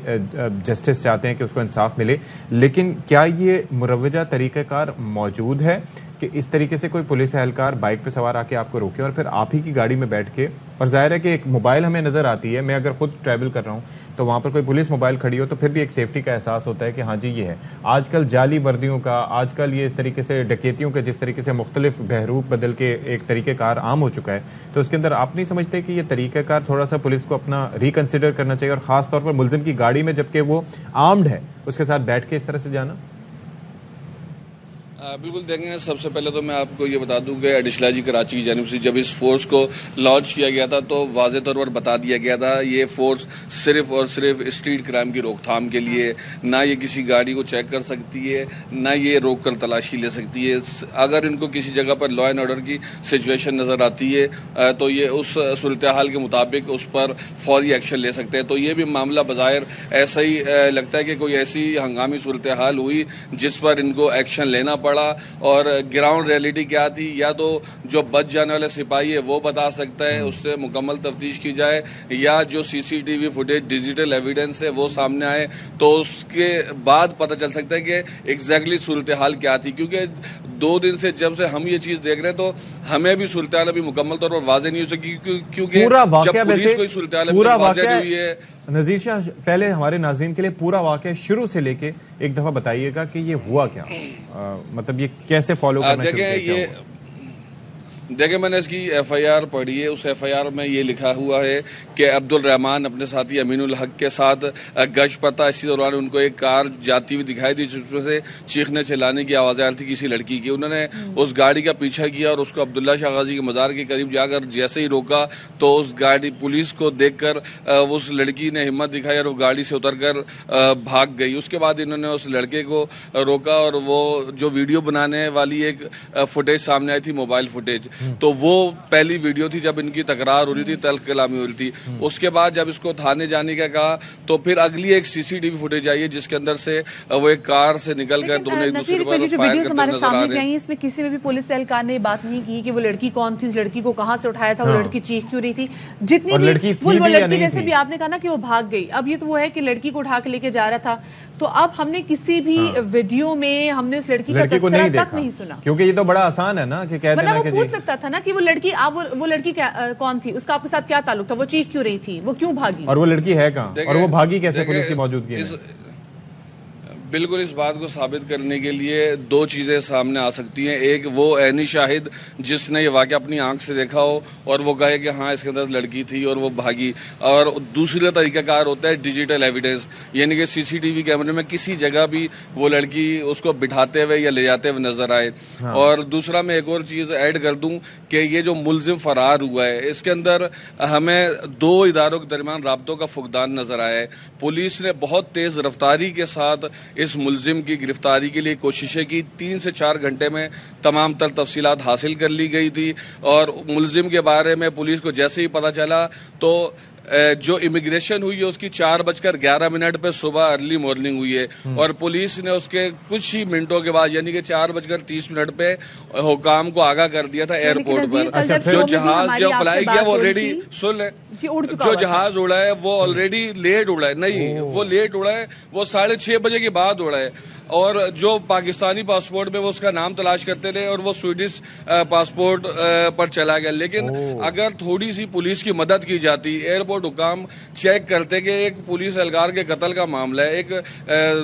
جسٹس چاہتے ہیں کہ اس کو انصاف ملے. لیکن کیا یہ مروجہ طریقہ کار موجود ہے کہ اس طریقے سے کوئی پولیس اہلکار بائک پہ سوار آ کے آپ کو روکے اور پھر آپ ہی کی گاڑی میں بیٹھ کے, اور ظاہر ہے کہ ایک موبائل ہمیں نظر آتی ہے, میں اگر خود ٹریول کر رہا ہوں تو وہاں پر کوئی پولیس موبائل کھڑی ہو تو پھر بھی ایک سیفٹی کا احساس ہوتا ہے کہ ہاں جی یہ ہے. آج کل جعلی وردیوں کا, آج کل یہ اس طریقے سے ڈکیتیوں کا جس طریقے سے مختلف بہروپ بدل کے ایک طریقہ کار عام ہو چکا ہے, تو اس کے اندر آپ نہیں سمجھتے کہ یہ طریقہ کار تھوڑا سا پولیس کو اپنا ریکنسیڈر کرنا چاہیے, اور خاص طور پر ملزم کی گاڑی میں جبکہ وہ آرمڈ ہے اس کے ساتھ بیٹھ کے اس طرح سے جانا؟ بالکل دیکھیں, سب سے پہلے تو میں آپ کو یہ بتا دوں کہ ایڈیشنل جی کراچی کی جانب سے جب اس فورس کو لانچ کیا گیا تھا تو واضح طور پر بتا دیا گیا تھا یہ فورس صرف اور صرف اسٹریٹ کرائم کی روک تھام کے لیے, نہ یہ کسی گاڑی کو چیک کر سکتی ہے, نہ یہ روک کر تلاشی لے سکتی ہے. اگر ان کو کسی جگہ پر لا اینڈ آرڈر کی سچویشن نظر آتی ہے تو یہ اس صورتحال کے مطابق اس پر فوری ایکشن لے سکتے ہیں. تو یہ بھی معاملہ بظاہر ایسا ہی لگتا ہے کہ کوئی ایسی ہنگامی صورتحال ہوئی جس پر ان کو ایکشن لینا پڑا, اور گراؤنڈ ریئلٹی کیا تھی یا تو جو بچ جانے والے سپاہی ہے وہ بتا سکتا ہے, اس سے مکمل تفتیش کی جائے, یا جو C C T V footage digital evidence ہے وہ سامنے آئے تو اس کے بعد پتہ چل سکتا ہے کہ ایگزیکٹلی صورتحال کیا تھی. کیونکہ 2 دن سے جب سے ہم یہ چیز دیکھ رہے ہیں تو ہمیں بھی صورتحال ابھی مکمل طور پر واضح نہیں ہو سکی, کیونکہ جب پولیس کوئی صورتحال واضح نہیں ہوئی ہے. نذیر شاہ, پہلے ہمارے ناظرین کے لیے پورا واقعہ شروع سے لے کے ایک دفعہ بتائیے گا کہ یہ ہوا کیا, مطلب یہ کیسے فالو کرنا شروع کیا؟ دیکھیں, میں نے اس کی ایف آئی آر پڑھی ہے. اس ایف آئی آر میں یہ لکھا ہوا ہے کہ عبد الرحمان اپنے ساتھی امین الحق کے ساتھ گشت پر تھا. اسی دوران ان کو ایک کار جاتی ہوئی دکھائی دی جس میں سے چیخنے چلانے کی آوازیں آ رہی تھی کسی لڑکی کی. انہوں نے اس گاڑی کا پیچھا کیا اور اس کو عبداللہ شاہ غازی کے مزار کے قریب جا کر جیسے ہی روکا تو اس گاڑی پولیس کو دیکھ کر اس لڑکی نے ہمت دکھائی اور وہ گاڑی سے اتر کر بھاگ گئی. اس کے بعد انہوں نے اس لڑکے کو روکا اور وہ جو ویڈیو بنانے والی ایک فوٹیج سامنے آئی تھی, موبائل فوٹیج, تو وہ پہلی ویڈیو تھی جب ان کی تکرار ہو رہی تھی, تلخ کلامی ہو رہی تھی. اس کے بعد جب اس کو تھانے جانے کا کہا تو پھر اگلی ایک سی سی ٹی وی فوٹیج آئی ہے جس کے اندر سے وہ ایک کار سے نکل کر دونوں ایک دوسرے پر فائر کرتے نظر آ رہے ہیں. اس میں کسی میں بھی پولیس اہلکار نے بات نہیں کی کہ وہ لڑکی کون تھی, اس لڑکی کو کہاں سے اٹھایا تھا, وہ لڑکی چیخ کیوں رہی تھی, جتنی بھی وہ لڑکی جیسے بھی آپ نے کہا نا کہ وہ بھاگ گئی. اب یہ تو وہ ہے کہ لڑکی کو اٹھا کے لے کے جا رہا تھا, تو اب ہم نے کسی بھی ویڈیو میں ہم نے اس لڑکی کا تذکرہ تک نہیں سنا, کیونکہ یہ تو بڑا آسان ہے نا کہ کہہ دینا کہ پوچھ سکتا تھا نا کہ وہ لڑکی کون تھی, اس کا آپ کے ساتھ کیا تعلق تھا, وہ چیخ کیوں رہی تھی, وہ کیوں بھاگی, اور وہ لڑکی ہے کہاں, اور وہ بھاگی کیسے پولیس کی موجودگی میں. بالکل اس بات کو ثابت کرنے کے لیے 2 چیزیں سامنے آ سکتی ہیں. ایک وہ عینی شاہد جس نے یہ واقعہ اپنی آنکھ سے دیکھا ہو اور وہ کہے کہ ہاں اس کے اندر لڑکی تھی اور وہ بھاگی, اور دوسرا طریقہ کار ہوتا ہے ڈیجیٹل ایویڈنس, یعنی کہ سی سی ٹی وی کیمرے میں کسی جگہ بھی وہ لڑکی اس کو بٹھاتے ہوئے یا لے جاتے ہوئے نظر آئے. اور دوسرا میں ایک اور چیز ایڈ کر دوں کہ یہ جو ملزم فرار ہوا ہے اس کے اندر ہمیں 2 اداروں کے درمیان رابطوں کا فقدان نظر آیا ہے. پولیس نے بہت تیز رفتاری کے ساتھ اس ملزم کی گرفتاری کے لیے کوششیں کی. 3 سے 4 گھنٹے میں تمام تر تفصیلات حاصل کر لی گئی تھی, اور ملزم کے بارے میں پولیس کو جیسے ہی پتہ چلا تو جو امیگریشن ہوئی ہے اس کی 4:11 پہ صبح ارلی مارننگ ہوئی ہے, اور پولیس نے اس کے کچھ ہی منٹوں کے بعد یعنی کہ 4:30 پہ حکام کو آگاہ کر دیا تھا ایئرپورٹ پر. جو جہاز جو فلائی کیا وہ آلریڈی سن لیں, جو جہاز اڑا ہے وہ آلریڈی لیٹ اڑا ہے, نہیں وہ لیٹ اڑا ہے, وہ 6:30 بجے کے بعد اڑا ہے. اور جو پاکستانی پاسپورٹ میں وہ اس کا نام تلاش کرتے رہے اور وہ سویڈش پاسپورٹ پر چلا گیا. لیکن اگر تھوڑی سی پولیس کی مدد کی جاتی, ایئرپورٹ حکام چیک کرتے کہ ایک پولیس اہلکار کے قتل کا معاملہ ہے, ایک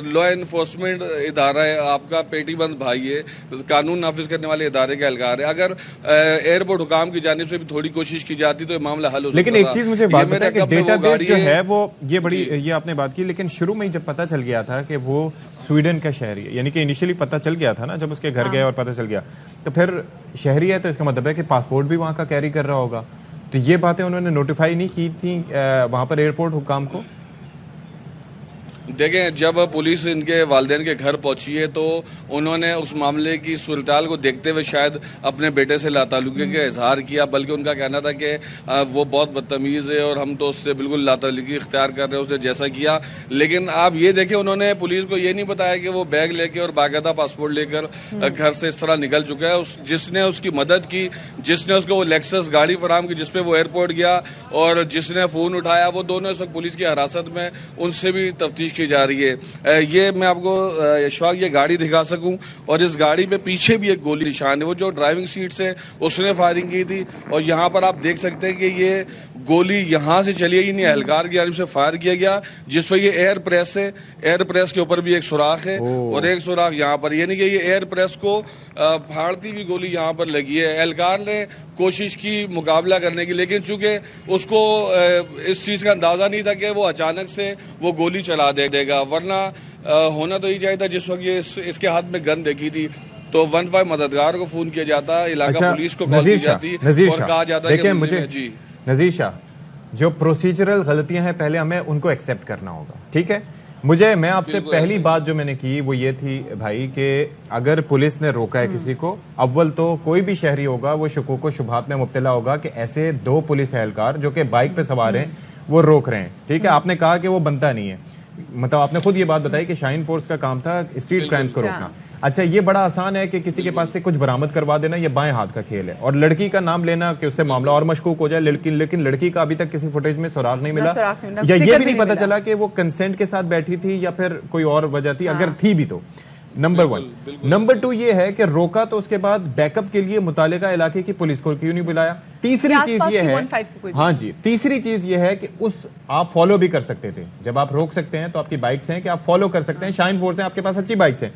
لا انفورسمنٹ ادارہ ہے, آپ کا پیٹی بند بھائی ہے, قانون نافذ کرنے والے ادارے کا اہلکار ہے, اگر ایئرپورٹ حکام کی جانب سے بھی تھوڑی کوشش کی جاتی تو یہ معاملہ حل ہو سکتا. لیکن ایک چیز مجھے بات بتائیں کہ ڈیٹا بیس جو ہے وہ یہ بڑی یہ آپ نے بات کی, لیکن شروع میں جب پتہ چل گیا تھا کہ وہ سویڈن کا شہری ہے, یعنی کہ انیشلی پتہ چل گیا تھا نا جب اس کے گھر گئے اور پتہ چل گیا, تو پھر شہری ہے تو اس کا مطلب ہے کہ پاسپورٹ بھی وہاں کا کیری کر رہا ہوگا. تو یہ باتیں انہوں نے نوٹیفائی نہیں کی تھیں وہاں پر ایئرپورٹ حکام کو؟ دیکھیں جب پولیس ان کے والدین کے گھر پہنچی ہے تو انہوں نے اس معاملے کی صورتحال کو دیکھتے ہوئے شاید اپنے بیٹے سے لاتعلقی کا اظہار کیا، بلکہ ان کا کہنا تھا کہ وہ بہت بدتمیز ہے اور ہم تو اس سے بالکل لاتعلقی اختیار کر رہے ہیں، اس نے جیسا کیا. لیکن آپ یہ دیکھیں انہوں نے پولیس کو یہ نہیں بتایا کہ وہ بیگ لے کے اور باقاعدہ پاسپورٹ لے کر گھر سے اس طرح نکل چکا ہے. جس نے اس کی مدد کی، جس نے اس کو وہ لیکسس گاڑی فراہم کی جس پہ وہ ایئرپورٹ گیا اور جس نے فون اٹھایا، وہ دونوں اس وقت پولیس کی حراست میں، ان سے بھی تفتیش کی جا رہی ہے. یہ میں آپ کو اشفاق یہ گاڑی دکھا سکوں، اور اس گاڑی پہ پیچھے بھی ایک گولی نشان ہے، وہ جو ڈرائیونگ سیٹ سے اس نے فائرنگ کی تھی. اور یہاں پر آپ دیکھ سکتے ہیں کہ یہ گولی یہاں سے چلی گئی، اہلکار کی جانب سے فائر کیا گیا، جس پہ یہ ایئر پریس ہے. ایئر پریس کے اوپر بھی ایک سوراخ ہے اور ایک سوراخ یہاں پر، یعنی کہ یہ ایئر پریس کو پھاڑتی ہوئی گولی یہاں پر لگی ہے. اہلکار نے کوشش کی مقابلہ کرنے کی، لیکن چونکہ اس کو اس چیز کا اندازہ نہیں تھا کہ وہ اچانک سے وہ گولی چلا دے گا، ورنہ ہونا تو یہ چاہیے تھا جس وقت یہ اس کے ہاتھ میں گن دیکھی تھی تو 15 مددگار کو فون کیا جاتا، علاقہ پولیس کو کال کی جاتی اور کہا جاتا کہ مجھے جی نذیر شاہ جو پروسیجرل غلطیاں ہیں پہلے ہمیں ان کو ایکسیپٹ کرنا ہوگا، ٹھیک ہے. میں آپ سے پہلی بات جو میں نے کی وہ یہ تھی بھائی کہ اگر پولیس نے روکا ہے کسی کو، اول تو کوئی بھی شہری ہوگا وہ شکوک و شبہات میں مبتلا ہوگا کہ ایسے 2 پولیس اہلکار جو کہ بائک پہ سوار ہیں وہ روک رہے ہیں، ٹھیک ہے. آپ نے کہا کہ وہ بنتا نہیں ہے، مطلب آپ نے خود یہ بات بتائی کہ شاہین فورس کا کام تھا اسٹریٹ کرائمز کو روکنا. اچھا یہ بڑا آسان ہے کہ کسی کے پاس سے کچھ برآمد کروا دینا، یہ بائیں ہاتھ کا کھیل ہے. اور لڑکی کا نام لینا کہ اس سے معاملہ اور مشکوک ہو جائے، لیکن لڑکی کا ابھی تک کسی فوٹیج میں سراغ نہیں ملا، یا یہ بھی نہیں پتا چلا کہ وہ کنسنٹ کے ساتھ بیٹھی تھی یا پھر کوئی اور وجہ تھی، اگر تھی بھی تو. نمبر 1. نمبر 2 یہ ہے کہ روکا تو اس کے بعد بیک اپ کے لیے متعلقہ علاقے کی پولیس کو کیوں نہیں بلایا. تیسری چیز یہ ہے، ہاں جی تیسری چیز یہ ہے کہ آپ فالو بھی کر سکتے تھے. جب آپ روک سکتے ہیں تو آپ کی بائکس ہیں کہ آپ فالو کر سکتے ہیں، شاہین فورس ہیں، آپ کے پاس اچھی بائکس ہیں.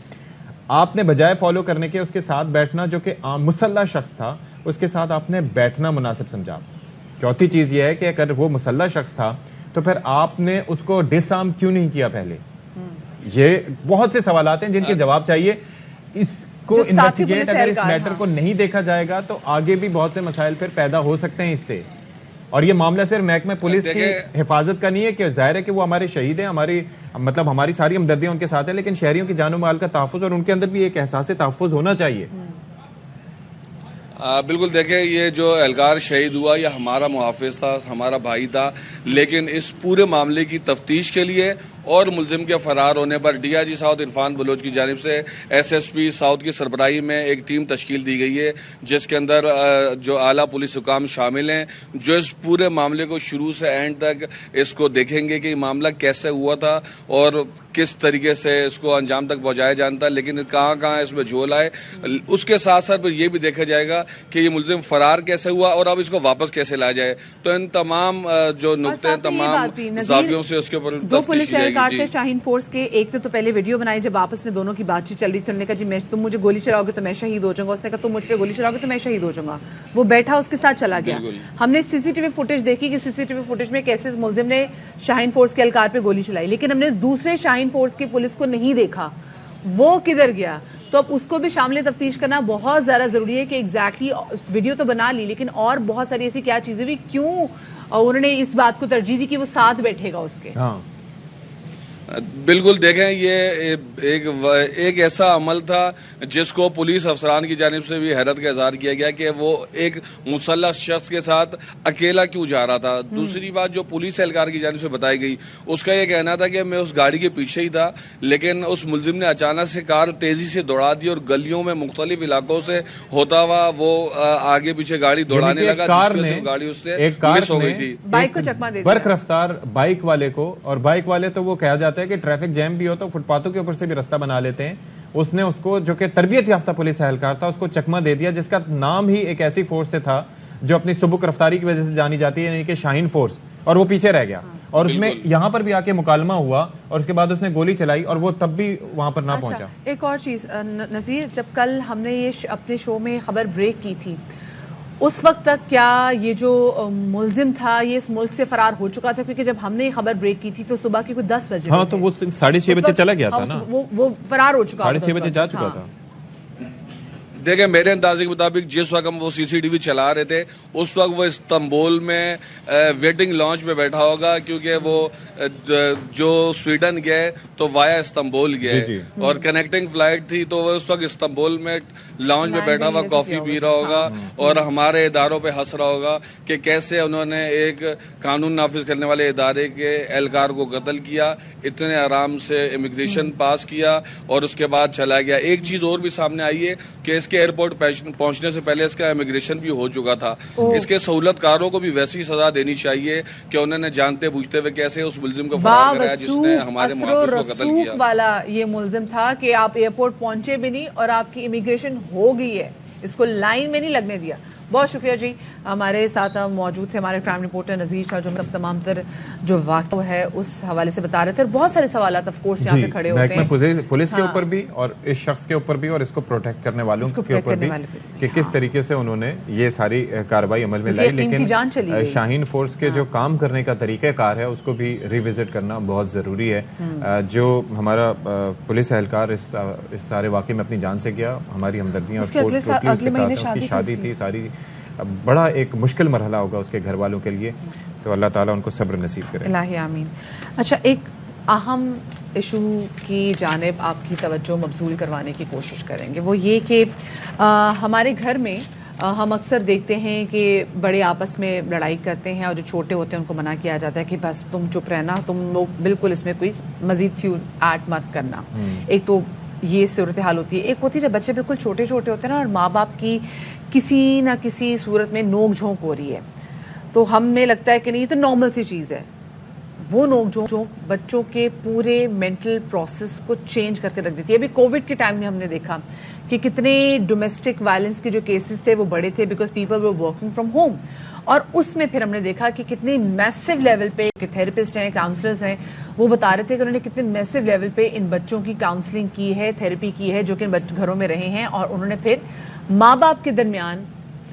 آپ نے بجائے فالو کرنے کے اس کے ساتھ بیٹھنا، جو کہ مسلح شخص تھا، اس کے ساتھ آپ نے بیٹھنا مناسب سمجھا. چوتھی چیز یہ ہے کہ اگر وہ مسلح شخص تھا تو پھر آپ نے اس کو ڈس آرم کیوں نہیں کیا پہلے. یہ بہت سے سوالات ہیں جن کے جواب چاہیے. اس کو انویسٹیگیٹ اگر اس میٹر کو نہیں دیکھا جائے گا تو آگے بھی بہت سے مسائل پھر پیدا ہو سکتے ہیں اس سے. اور یہ معاملہ صرف محکمہ پولیس کی حفاظت کا نہیں ہے کہ ظاہر ہے کہ وہ ہمارے شہید ہیں، ہماری ساری ہمدردیاں ان کے ساتھ ہیں، لیکن شہریوں کی جان و مال کا تحفظ اور ان کے اندر بھی ایک احساس تحفظ ہونا چاہیے. بالکل دیکھیں یہ جو اہلکار شہید ہوا یہ ہمارا محافظ تھا، ہمارا بھائی تھا، لیکن اس پورے معاملے کی تفتیش کے لیے اور ملزم کے فرار ہونے پر D I G south Irfan Baloch کی جانب سے ایس ایس پی ساؤتھ کی سربراہی میں ایک ٹیم تشکیل دی گئی ہے، جس کے اندر جو اعلیٰ پولیس حکام شامل ہیں، جو اس پورے معاملے کو شروع سے اینڈ تک اس کو دیکھیں گے کہ یہ معاملہ کیسے ہوا تھا اور کس طریقے سے اس کو انجام تک پہنچایا جانتا ہے، لیکن کہاں کہاں اس میں جھول آئے. اس کے ساتھ ساتھ یہ بھی دیکھا جائے گا کہ یہ ملزم فرار کیسے ہوا اور اب اس کو واپس کیسے لایا جائے. تو ان تمام جو نقطے ہیں تمام زاویوں سے اس کے اوپر تفتیش کی جائے گی. شاہین فورس کے ایک تو پہلے ویڈیو بنائی جب آپس میں دونوں کی بات چیت چل رہی تھی، انہوں نے کہا جی تم مجھے گولی چلاؤ گے تو میں شہید ہو جاؤں گا، اس نے کہا تم مجھ پہ گولی چلاؤ گے تو میں شہید ہو جاؤں گا. وہ بیٹھا اس کے ساتھ چلا گیا. ہم نے سی سی ٹی وی فوٹیج دیکھی کہ سی سی ٹی وی فوٹیج میں کیسے ملزم نے شاہین فورس کے اہلکار پہ گولی چلائی، لیکن ہم نے دوسرے شاہین فورس کی پولیس کو نہیں دیکھا وہ کدھر گیا. تو اب اس کو بھی شامل تفتیش کرنا بہت زیادہ ضروری ہے کہ ایگزیکٹلی ویڈیو تو بنا لی لیکن اور بہت ساری ایسی کیا چیزیں بھی کیوں انہوں نے اس بات کو ترجیح دی کہ وہ ساتھ بیٹھے گا اس کے. بالکل دیکھیں یہ ایک ایسا عمل تھا جس کو پولیس افسران کی جانب سے بھی حیرت کا اظہار کیا گیا کہ وہ ایک مسلح شخص کے ساتھ اکیلا کیوں جا رہا تھا. دوسری بات جو پولیس اہلکار کی جانب سے بتائی گئی اس کا یہ کہنا تھا کہ میں اس گاڑی کے پیچھے ہی تھا، لیکن اس ملزم نے اچانک سے کار تیزی سے دوڑا دی اور گلیوں میں مختلف علاقوں سے ہوتا ہوا وہ آگے پیچھے گاڑی دوڑانے لگا، جس وجہ سے گاڑی اس سے مس ہو گئی تھی. بائک کو چکما دے دیا برق رفتار بائک والے کو، اور بائک والے تو وہ کہا جاتا ہے کہ ٹریفک جیم بھی ہو تو فٹ پاتھوں کے اوپر سے بھی راستہ بنا لیتے ہیں. اس نے اس کو جو کہ تربیت یافتہ پولیس اہلکار تھا اس کو چکما دے دیا، جس کا نام ہی ایک ایسی فورس سے تھا جو اپنی سبک رفتاری کی وجہ سے جانی جاتی ہے، یعنی کہ شاہین فورس، اور وہ پیچھے رہ گیا. اور اس میں یہاں پر بھی آ کے مکالمہ ہوا اور اس کے بعد اس نے گولی چلائی اور وہ تب بھی وہاں پر نہ پہنچا. ایک اور چیز نذیر، جب کل ہم نے یہ اپنے شو میں خبر بریک کی تھی اس وقت تک کیا یہ جو ملزم تھا یہ اس ملک سے فرار ہو چکا تھا؟ کیونکہ جب ہم نے یہ خبر بریک کی تھی تو صبح کے کوئی 10 بجے. ہاں تو وہ 6:30 بجے چلا گیا تھا نا، وہ فرار ہو چکا، 6:30 بجے جا چکا تھا. دیکھیں میرے اندازے کے مطابق جس وقت ہم وہ CCTV چلا رہے تھے اس وقت وہ استنبول میں ویٹنگ لانچ میں بیٹھا ہوگا، کیونکہ وہ جو سویڈن گئے تو وایا استنبول گئے اور کنیکٹنگ فلائٹ تھی، تو وہ اس وقت استنبول میں لانچ میں بیٹھا ہوا کافی پی رہا ہوگا اور ہمارے اداروں پہ ہنس رہا ہوگا کہ کیسے انہوں نے ایک قانون نافذ کرنے والے ادارے کے اہلکار کو قتل کیا، اتنے آرام سے امیگریشن پاس کیا اور اس کے بعد چلا گیا۔ ایک چیز اور بھی سامنے آئی ہے کہ اس کے ایئرپورٹ پہنچنے سے پہلے اس کا امیگریشن بھی ہو چکا تھا۔ اس کے سہولت کاروں کو بھی ویسی سزا دینی چاہیے کہ انہوں نے جانتے بوجھتے ہوئے کیسے اس ملزم کو فرار کرایا جس نے ہمارے محافظ کو قتل کیا۔ والا یہ ملزم تھا کہ آپ ایئرپورٹ پہنچے بھی نہیں اور آپ کی امیگریشن ہو گئی ہے، اس کو لائن میں نہیں لگنے دیا۔ بہت شکریہ جی، ہمارے ساتھ موجود تھے ہمارے کرائم رپورٹر نذیر شاہ جو تمام تر جو واقعہ ہے اس حوالے سے بتا رہے تھے، اور بہت سارے سوالات آف کورس یہاں پہ کھڑے ہوتے ہیں پولیس کے اوپر بھی اور اس شخص کے اوپر بھی اور اس کو پروٹیکٹ کرنے والوں کے اوپر بھی کہ کس طریقے سے انہوں نے یہ ساری کارروائی عمل میں لائی، لیکن شاہین فورس کے جو کام کرنے کا طریقہ کار ہے اس کو بھی ریوزٹ کرنا بہت ضروری ہے۔ جو ہمارا پولیس اہلکار اس سارے واقعے میں اپنی جان سے گیا، ہماری ہمدردیاں اس کی شادی تھی، ساری بڑا ایک مشکل مرحلہ ہوگا اس کے گھر والوں کے لیے، تو اللہ تعالیٰ ان کو صبر نصیب کرے۔ الہی آمین۔ اچھا، ایک اہم ایشو کی جانب آپ کی توجہ مبذول کروانے کی کوشش کریں گے، وہ یہ کہ ہمارے گھر میں ہم اکثر دیکھتے ہیں کہ بڑے آپس میں لڑائی کرتے ہیں اور جو چھوٹے ہوتے ہیں ان کو منع کیا جاتا ہے کہ بس تم چپ رہنا، تم لوگ بالکل اس میں کوئی مزید فیول ایڈ مت کرنا۔ ایک تو یہ صورتحال ہوتی ہے، ایک ہوتی ہے جب بچے بالکل چھوٹے چھوٹے ہوتے ہیں نا اور ماں باپ کی کسی نہ کسی صورت میں نوک جھونک ہو رہی ہے، تو ہمیں لگتا ہے کہ نہیں یہ تو نارمل سی چیز ہے۔ وہ نوک جھونک بچوں کے پورے مینٹل پروسیس کو چینج کر کے رکھ دیتی ہے۔ ابھی کووڈ کے ٹائم میں ہم نے دیکھا کہ کتنے ڈومیسٹک وائلنس کے جو کیسز تھے وہ بڑے تھے because people were working from home, اور اس میں پھر ہم نے دیکھا کہ کتنے میسو لیول پہ تھراپسٹ ہیں، کاؤنسلرز ہیں، وہ بتا رہے تھے کہ انہوں نے کتنے میسو لیول پہ ان بچوں کی کاؤنسلنگ کی ہے، تھراپی کی ہے جو کہ گھروں میں رہے ہیں، اور انہوں نے پھر ماں باپ کے درمیان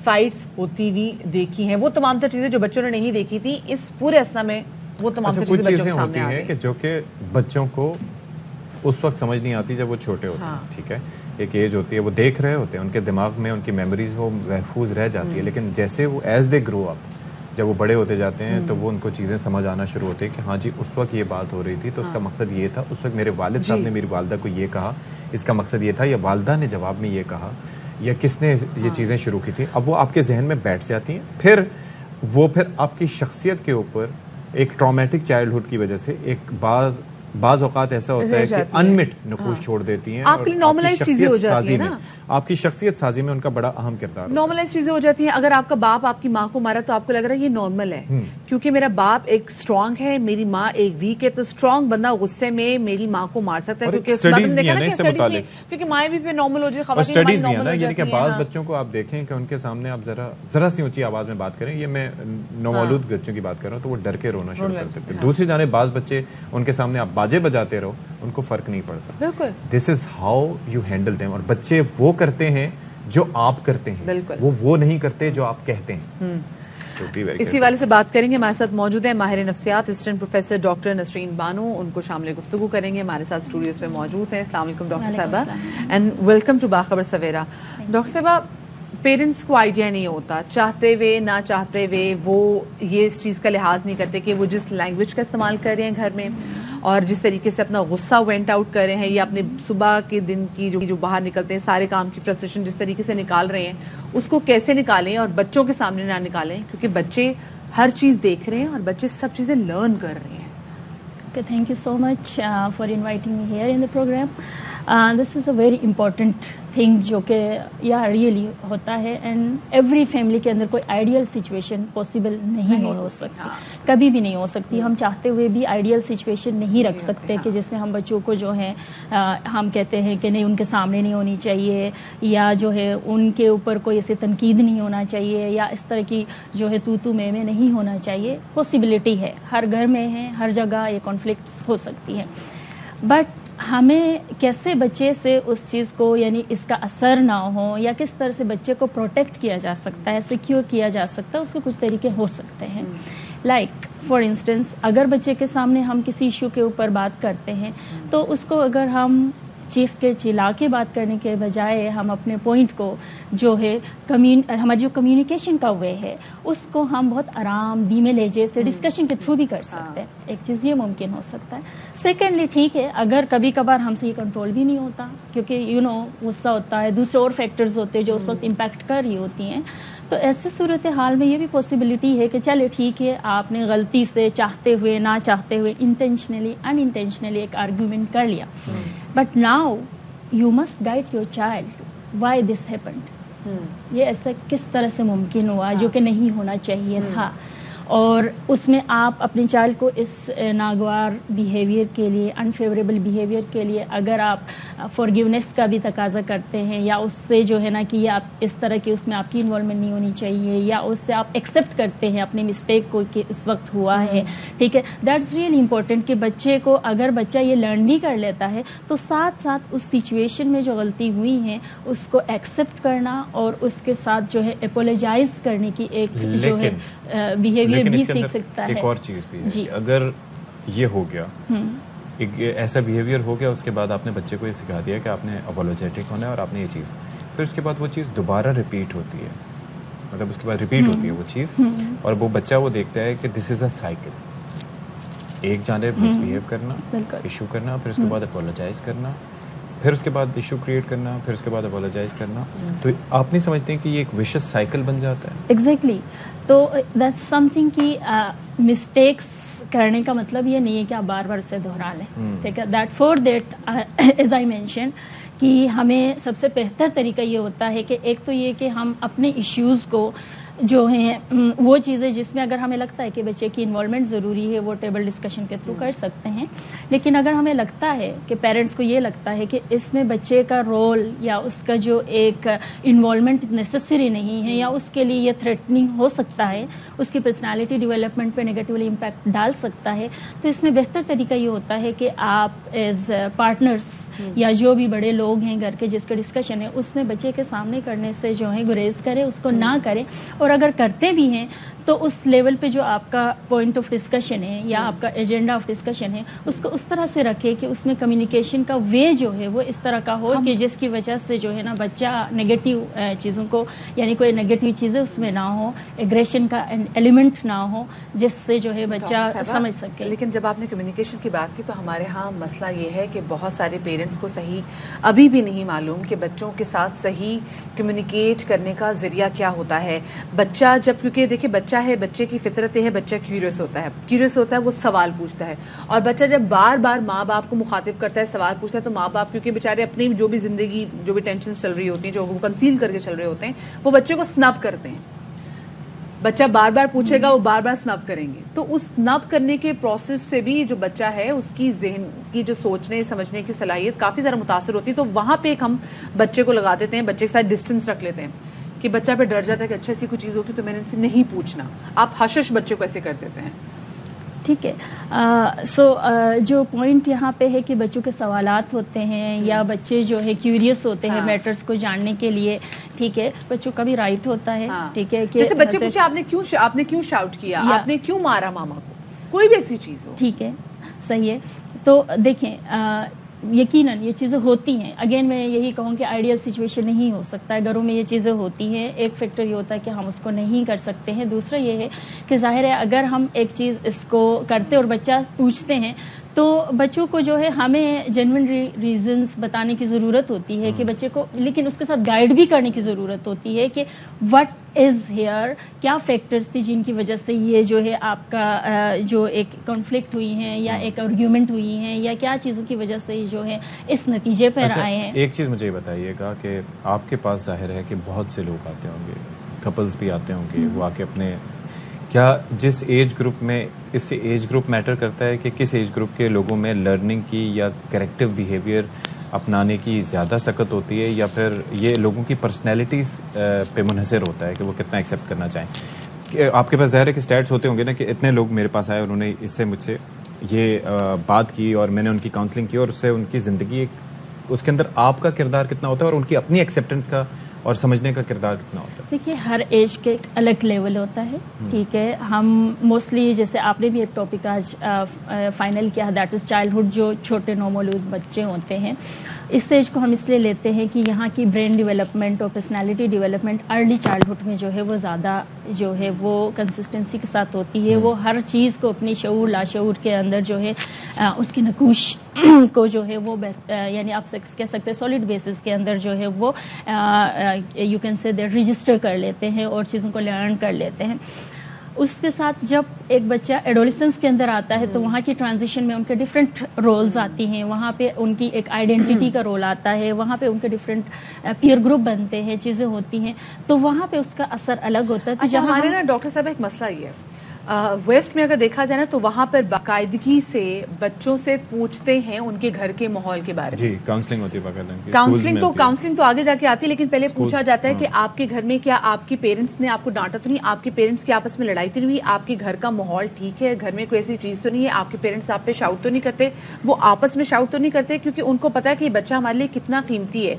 فائٹس ہوتی ہوئی دیکھی ہیں۔ وہ تمام تر چیزیں جو بچوں نے نہیں دیکھی تھی اس پورے اسنا میں وہ تمام تر چیزیں بچوں کے سامنے آ گئی کہ جو کہ بچوں کو اس وقت سمجھ نہیں آتی جب وہ چھوٹے ہوتے ہیں، ٹھیک ہے، ایک ایج ہوتی ہے، وہ دیکھ رہے ہوتے ہیں، ان کے دماغ میں ان کی میموریز وہ محفوظ رہ جاتی ہے، لیکن جیسے وہ ایز دے گرو اپ، جب وہ بڑے ہوتے جاتے ہیں تو وہ ان کو چیزیں سمجھ آنا شروع ہوتی ہے کہ ہاں جی اس وقت یہ بات ہو رہی تھی تو اس کا مقصد یہ تھا، اس وقت میرے والد صاحب نے میری والدہ کو یہ کہا، اس کا مقصد یہ تھا، یا والدہ نے جواب میں یہ کہا، یا کس نے یہ چیزیں شروع کی تھی۔ اب وہ آپ کے ذہن میں بیٹھ جاتی ہیں، پھر آپ کی شخصیت کے اوپر ایک ٹرامیٹک چائلڈہڈ کی وجہ سے ایک بعض اوقات ایسا ہوتا ہے کہ انمٹ نقوش چھوڑ دیتی ہیں، آپ کے لیے نارملائز چیزیں ہو جاتی ہیں نا، آپ کی شخصیت سازی میں ان کا بڑا اہم کردار، نارملائز چیزیں ہو جاتی ہیں۔ اگر آپ کا باپ آپ کی ماں کو مارا تو آپ کو لگ رہا ہے یہ نارمل ہے کیونکہ میرا باپ ایک اسٹرانگ ہے، میری ماں ایک ویک ہے، تو اسٹرانگ بندہ غصے میں میری ماں کو مار سکتا ہے، کیونکہ مائیں بھی پھر نارمل ہو جاتی ہیں، اسٹڈیز بھی ہیں نا، یعنی کہ بعض بچوں کو آپ دیکھیں کہ ان کے سامنے آپ ذرا سی اونچی آواز میں بات کریں، یہ میں نومولود بچوں کی بات کر رہا ہوں، تو وہ ڈر کے رونا شروع کر سکتے ہیں۔ دوسری جانب بعض بچے ان کے سامنے آپ باجے بجاتے رہو ان کو فرق نہیں پڑتا۔ بالکل، this is how you handle them, اور بچے وہ کرتے ہیں جو آپ کرتے ہیں، وہ نہیں کرتے جو آپ کہتے ہیں۔ اسی والے سے بات کریں گے، ہمارے ساتھ موجود ہیں ماہر نفسیات assistant professor doctor Nasreen Bano, ان کو شامل گفتگو کریں گے، ہمارے ساتھ اسٹوڈیوز میں موجود ہیں۔ السلام علیکم ڈاکٹر صاحبہ، اینڈ ویلکم ٹو باخبر سویرا۔ ڈاکٹر صاحبہ، پیرنٹس کو آئیڈیا نہیں ہوتا، چاہتے ہوئے نہ چاہتے ہوئے وہ یہ اس چیز کا لحاظ نہیں کرتے کہ وہ جس لینگویج کا استعمال کر رہے ہیں گھر میں اور جس طریقے سے اپنا غصہ وینٹ آؤٹ کر رہے ہیں، یا اپنے صبح کے دن کی جو باہر نکلتے ہیں سارے کام کی فرسٹریشن جس طریقے سے نکال رہے ہیں، اس کو کیسے نکالیں اور بچوں کے سامنے نہ نکالیں، کیونکہ بچے ہر چیز دیکھ رہے ہیں اور بچے سب چیزیں لرن کر رہے ہیں۔ Okay, thank you so much for inviting me here in the program. This is a very important thing جو کہ ریئلی ہوتا ہے، اینڈ ایوری فیملی کے اندر کوئی آئیڈیل سچویشن پاسبل نہیں ہو سکتی، کبھی بھی نہیں ہو سکتی۔ ہم چاہتے ہوئے بھی آئیڈیل سچویشن نہیں رکھ سکتے کہ جس میں ہم بچوں کو جو ہے ہم کہتے ہیں کہ نہیں ان کے سامنے نہیں ہونی چاہیے، یا جو ہے ان کے اوپر کوئی ایسے تنقید نہیں ہونا چاہیے، یا اس طرح کی جو ہے تو میں نہیں ہونا چاہیے۔ پاسبلٹی ہے، ہر گھر میں ہے، ہر جگہ یہ کانفلکٹس ہو سکتی ہے، بٹ ہمیں کیسے بچے سے اس چیز کو یعنی اس کا اثر نہ ہو، یا کس طرح سے بچے کو پروٹیکٹ کیا جا سکتا ہے، سیکیور کیا جا سکتا ہے، اس کے کچھ طریقے ہو سکتے ہیں۔ لائک فار انسٹنس، اگر بچے کے سامنے ہم کسی ایشو کے اوپر بات کرتے ہیں تو اس کو اگر ہم چیخ کے چلا کے بات کرنے کے بجائے ہم اپنے پوائنٹ کو جو ہے ہماری جو کمیونیکیشن کا وے ہے اس کو ہم بہت آرام دھیمے لہجے سے ڈسکشن کے تھرو بھی کر سکتے ہیں. ایک چیز یہ ممکن ہو سکتا ہے. سیکنڈلی ٹھیک ہے اگر کبھی کبھار ہم سے یہ کنٹرول بھی نہیں ہوتا کیونکہ غصہ ہوتا ہے, دوسرے اور فیکٹرز ہوتے ہیں جو اس وقت امپیکٹ کر رہی ہوتی ہیں, تو ایسے صورتحال میں یہ بھی پاسبلٹی ہے کہ چلے ٹھیک ہے آپ نے غلطی سے چاہتے ہوئے نہ چاہتے ہوئے انٹینشنلی ان انٹینشنلی ایک آرگیومنٹ کر لیا, but now you must guide your child why this happened, یہ ایسا کس طرح سے ممکن ہوا جو کہ نہیں ہونا چاہیے تھا, اور اس میں آپ اپنے چائلڈ کو اس ناگوار بیہیویئر کے لیے, انفیوریبل بیہیویئر کے لیے اگر آپ فارگیونیس کا بھی تقاضا کرتے ہیں یا اس سے جو ہے نا کہ یہ آپ اس طرح کی اس میں آپ کی انوالومنٹ نہیں ہونی چاہیے, یا اس سے آپ ایکسیپٹ کرتے ہیں اپنے مسٹیک کو کہ اس وقت ہوا ہے, ٹھیک ہے, دیٹس ریئلی امپورٹنٹ کہ بچے کو اگر بچہ یہ لرن بھی کر لیتا ہے تو ساتھ ساتھ اس سچویشن میں جو غلطی ہوئی ہیں اس کو ایکسیپٹ کرنا اور اس کے ساتھ جو ہے اپولوجائز کرنے کی ایک جو ہے بیہیویئر بھی سیکھ سکتا ہے. ایک اور چیز بھی ہے, اگر یہ ہو گیا ایک ایسا بیہیویئر ہو گیا, اس کے بعد آپ نے بچے کو یہ سکھا دیا کہ آپ نے اپولوجیٹک ہونا ہے اور آپ نے یہ چیز, پھر اس کے بعد وہ چیز دوبارہ ریپیٹ ہوتی ہے, مطلب اس کے بعد ریپیٹ ہوتی ہے وہ چیز, اور وہ بچہ وہ دیکھتا ہے کہ دس از اے سائیکل, ایک جانب مس بہیو کرنا, ایشو کرنا, پھر اس کے بعد اپولوجائز کرنا, پھر اس کے بعد ایشو کریٹ کرنا, پھر اس کے بعد اپولوجائز کرنا, تو آپ نہیں سمجھتے کہ یہ ایک ویشس سائیکل بن جاتا ہے؟ ایگزیکٹلی. تو دیٹس سم تھنگ کہ مسٹیکس کرنے کا مطلب یہ نہیں ہے کہ آپ بار بار اسے دہرا لیں, ٹھیک ہے. That for that as I mention کہ ہمیں سب سے بہتر طریقہ یہ ہوتا ہے کہ ایک تو یہ کہ ہم اپنے ایشوز کو جو ہیں وہ چیزیں جس میں اگر ہمیں لگتا ہے کہ بچے کی انوالومنٹ ضروری ہے وہ ٹیبل ڈسکشن کے تھرو کر سکتے ہیں, لیکن اگر ہمیں لگتا ہے کہ پیرنٹس کو یہ لگتا ہے کہ اس میں بچے کا رول یا اس کا جو ایک انوالومنٹ نیسسری نہیں ہے یا اس کے لیے یہ تھریٹننگ ہو سکتا ہے, اس کی پرسنالٹی ڈیولپمنٹ پہ نیگیٹیولی امپیکٹ ڈال سکتا ہے, تو اس میں بہتر طریقہ یہ ہوتا ہے کہ آپ ایز پارٹنرس یا جو بھی بڑے لوگ ہیں گھر کے جس کا ڈسکشن ہے اس میں بچے کے سامنے کرنے سے جو ہے گریز کرے, اس کو نہ کرے, اور اگر کرتے بھی ہیں تو اس لیول پہ جو آپ کا پوائنٹ آف ڈسکشن ہے یا آپ کا ایجنڈا آف ڈسکشن ہے اس کو اس طرح سے رکھے کہ اس میں کمیونیکیشن کا وے جو ہے وہ اس طرح کا ہو کہ جس کی وجہ سے جو ہے نا بچہ نیگیٹو چیزوں کو, یعنی کوئی نیگیٹو چیزیں اس میں نہ ہو, ایگریشن کا ایلیمنٹ نہ ہو, جس سے جو ہے بچہ سمجھ سکے. لیکن جب آپ نے کمیونیکیشن کی بات کی تو ہمارے ہاں مسئلہ یہ ہے کہ بہت سارے پیرنٹس کو صحیح ابھی بھی نہیں معلوم کہ بچوں کے ساتھ صحیح کمیونیکیٹ کرنے کا ذریعہ کیا ہوتا ہے. بچہ جب, کیونکہ دیکھیں بچہ ہے, بچے کی فطرت ہے, بچہ کیوریس ہوتا ہے, وہ سوال پوچھتا ہے, اور بچہ جب بار بار ماں باپ کو مخاطب کرتا ہے, سوال پوچھتا ہے, تو ماں باپ کیونکہ بیچارے اپنی جو بھی زندگی جو بھی ٹینشن چل رہی ہوتی ہیں, جو وہ کنسیل کر کے چل رہے ہوتے ہیں, وہ بچے کو سنب کرتے ہیں. بچہ بار بار پوچھے گا, وہ بار بار سنب کریں گے, تو اس سنب کرنے کے پروسیس سے بھی جو بچہ ہے اس کی ذہن کی جو سوچنے سمجھنے کی صلاحیت کافی زیادہ متاثر ہوتی ہے. تو وہاں پہ ایک ہم بچے کو لگا دیتے ہیں, بچے کے ساتھ ڈسٹینس رکھ لیتے ہیں کہ بچہ پہ ڈر جاتا ہے کہ اچھا ایسی کوئی چیز ہوگی تو میں نے ان سے نہیں پوچھنا. آپ حشش بچے کو ایسے کر دیتے ہیں. ٹھیک ہے. سو جو پوائنٹ یہاں پہ ہے کہ بچوں کے سوالات ہوتے ہیں یا بچے جو ہے کیوریس ہوتے ہیں میٹرز کو جاننے کے لیے, ٹھیک ہے, بچوں کا بھی رائٹ ہوتا ہے, ٹھیک ہے, جیسے بچے پوچھے آپ نے کیوں شاؤٹ کیا, آپ نے کیوں مارا ماما کو, کوئی بھی ایسی چیز ہو, ٹھیک ہے, صحیح ہے. تو دیکھیں یقیناً یہ چیزیں ہوتی ہیں. اگین میں یہی کہوں کہ آئیڈیل سچویشن نہیں ہو سکتا ہے, گھروں میں یہ چیزیں ہوتی ہیں. ایک فیکٹر یہ ہوتا ہے کہ ہم اس کو نہیں کر سکتے ہیں. دوسرا یہ ہے کہ ظاہر ہے اگر ہم ایک چیز اس کو کرتے اور بچہ پوچھتے ہیں تو بچوں کو جو ہے ہمیں جینوئن ریزنز بتانے کی ضرورت ہوتی ہے کہ بچے کو, لیکن اس کے ساتھ گائیڈ بھی کرنے کی ضرورت ہوتی ہے کہ وٹ از ہیئر, کیا فیکٹرز تھی جن کی وجہ سے یہ جو ہے آپ کا جو ایک کنفلکٹ ہوئی ہیں یا ایک آرگیومنٹ ہوئی ہیں, یا کیا چیزوں کی وجہ سے جو ہے اس نتیجے پر آئے ہیں. ایک چیز مجھے بتائیے گا کہ آپ کے پاس ظاہر ہے کہ بہت سے لوگ آتے ہوں گے, کپلز بھی آتے ہوں گے, وہ آ کے اپنے, کیا جس ایج گروپ میں, اس سے ایج گروپ میٹر کرتا ہے کہ کس ایج گروپ کے لوگوں میں لرننگ کی یا کریکٹیو بیہیویئر اپنانے کی زیادہ سخت ہوتی ہے, یا پھر یہ لوگوں کی پرسنالٹیز پہ منحصر ہوتا ہے کہ وہ کتنا ایکسیپٹ کرنا چاہیں؟ آپ کے پاس ظاہر ہے کہ اسٹیٹس ہوتے ہوں گے نا کہ اتنے لوگ میرے پاس آئے, انہوں نے اس سے مجھ سے یہ بات کی اور میں نے ان کی کاؤنسلنگ کی, اور اس سے ان کی زندگی, اس کے اندر آپ کا کردار کتنا ہوتا ہے اور ان کی اپنی ایکسیپٹنس کا اور سمجھنے کا کردار کتنا ہوتا ہے؟ دیکھیے ہر ایج کے ایک الگ لیول ہوتا ہے, ٹھیک ہے. ہم موسٹلی جیسے آپ نے بھی ایک ٹاپک آج فائنل کیا, دیٹ از چائلڈہڈ, جو چھوٹے نومولود بچے ہوتے ہیں, اس اسٹیج کو ہم اس لیے لیتے ہیں کہ یہاں کی برین ڈیولپمنٹ اور پرسنالٹی ڈیولپمنٹ ارلی چائلڈہڈ میں جو ہے وہ زیادہ جو ہے وہ کنسسٹنسی کے ساتھ ہوتی ہے. وہ ہر چیز کو اپنی شعور لاشعور کے اندر جو ہے اس کی نقوش کو جو ہے وہ یعنی آپ کہہ سکتے ہیں سالڈ بیسس کے اندر جو ہے وہ you can say that register کر لیتے ہیں اور چیزوں کو لرن کر لیتے ہیں. اس کے ساتھ جب ایک بچہ ایڈولسنس کے اندر آتا ہے تو وہاں کی ٹرانزیشن میں ان کے ڈفرینٹ رولز آتی ہیں. وہاں پہ ان کی ایک آئیڈینٹی کا رول آتا ہے, وہاں پہ ان کے ڈفرینٹ پیئر گروپ بنتے ہیں, چیزیں ہوتی ہیں, تو وہاں پہ اس کا اثر الگ ہوتا ہے. اچھا, ہمارے نا ڈاکٹر صاحب ایک مسئلہ یہ ہے ویسٹ میں اگر دیکھا جائے نا تو وہاں پر باقاعدگی سے بچوں سے پوچھتے ہیں ان کے گھر کے ماحول کے بارے میں. جی, کاؤنسلنگ ہوتی ہے باقاعدہ. کاؤنسلنگ تو آگے جا کے آتی ہے, لیکن پہلے پوچھا جاتا ہے کہ آپ کے گھر میں کیا آپ کے پیرنٹس نے آپ کو ڈانٹا تو نہیں, آپ کے پیرنٹس کی آپس میں لڑائی تو نہیں ہوئی, آپ کے گھر کا ماحول ٹھیک ہے, گھر میں کوئی ایسی چیز تو نہیں ہے, آپ کے پیرنٹس آپ پہ شاؤٹ تو نہیں کرتے, وہ آپس میں شاؤٹ تو نہیں کرتے, کیونکہ ان کو پتا ہے کہ یہ بچہ ہمارے لیے کتنا قیمتی ہے.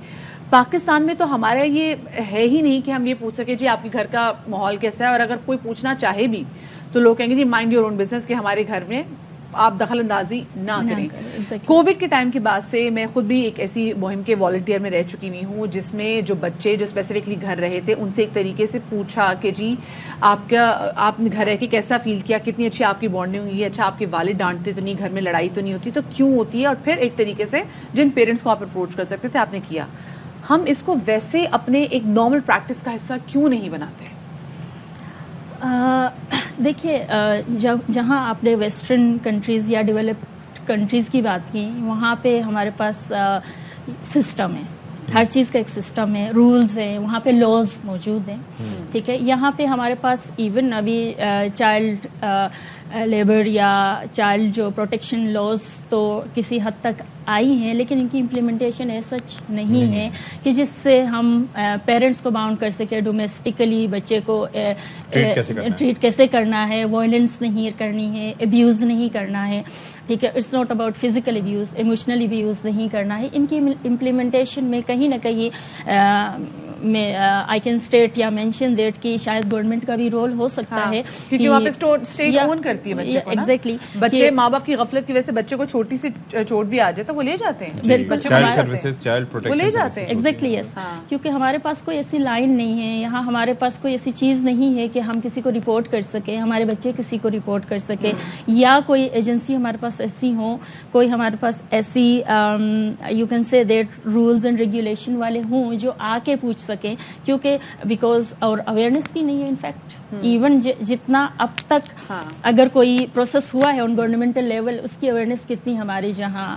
پاکستان میں تو ہمارا یہ ہے ہی نہیں کہ ہم یہ پوچھ سکے جی آپ کے گھر کا ماحول کیسا ہے, اور اگر کوئی پوچھنا چاہے بھی تو لوگ کہیں گے جی مائنڈ یور اون بزنس, کہ ہمارے گھر میں آپ دخل اندازی نہ کریں. کووڈ کے ٹائم کے بعد سے میں خود بھی ایک ایسی مہم کے والنٹیئر میں رہ چکی ہوئی ہوں جس میں جو بچے جو اسپیسیفکلی گھر رہے تھے ان سے ایک طریقے سے پوچھا کہ جی آپ نے گھر رہ کے کیسا فیل کیا, کتنی اچھی آپ کی بانڈنگ ہوئی ہے, اچھا آپ کے والد ڈانٹتے تو نہیں, گھر میں لڑائی تو نہیں ہوتی, تو کیوں ہوتی ہے, اور پھر ایک طریقے سے جن پیرنٹس کو آپ اپروچ کر سکتے تھے آپ نے کیا. ہم اس کو ویسے اپنے ایک نارمل پریکٹس کا حصہ کیوں نہیں بناتے؟ دیکھیے, جہاں آپ نے ویسٹرن کنٹریز یا ڈیولپڈ کنٹریز کی بات کی, وہاں پہ ہمارے پاس سسٹم ہے, ہر چیز کا ایک سسٹم ہے, رولز ہیں, وہاں پہ لاز موجود ہیں. ٹھیک ہے, یہاں پہ ہمارے پاس ایون ابھی چائلڈ لیبر یا چائلڈ جو پروٹیکشن لاز تو کسی حد تک آئی ہیں, لیکن ان کی امپلیمنٹیشن سچ نہیں ہے کہ جس سے ہم پیرنٹس کو باؤنڈ کر سکے ڈومیسٹکلی بچے کو ٹریٹ کیسے کرنا ہے, وائلنس نہیں کرنی ہے, ابیوز نہیں کرنا ہے. ٹھیک ہے, it's not about physical abuse, emotional abuse نہیں کرنا ہے. ان کی امپلیمنٹیشن میں کہیں نہ کہیں آئی کین اسٹیٹ یا مینشن دیٹ کہ شاید گورنمنٹ کا بھی رول ہو سکتا ہے, کیونکہ وہاں پہ اسٹیٹ اون کرتی ہے بچے کو. ایگزیکٹلی, بچے ماں باپ کی غفلت کی وجہ سے بچے کو چھوٹی سی چوٹ بھی آ جائے تو وہ لے جاتے ہیں. وہ لے جاتے ہیں. ایگزیکٹلی, یس, کیونکہ ہمارے پاس کوئی ایسی لائن نہیں ہے یہاں, ہمارے پاس کوئی ایسی چیز نہیں ہے کہ ہم کسی کو رپورٹ کر سکیں, ہمارے بچے کسی کو رپورٹ کر سکے, یا کوئی ایجنسی ہمارے پاس ایسی ہوں, کوئی ہمارے پاس ایسی you can say that rules and regulation والے ہوں جو آ کے پوچھ سکیں, کیونکہ بیکاز اور اویئرنیس بھی نہیں ہے. انفیکٹ ایون جتنا اب تک اگر کوئی پروسیس ہوا ہے آن گورنمنٹل لیول, اس کی اویئرنیس کتنی ہماری جہاں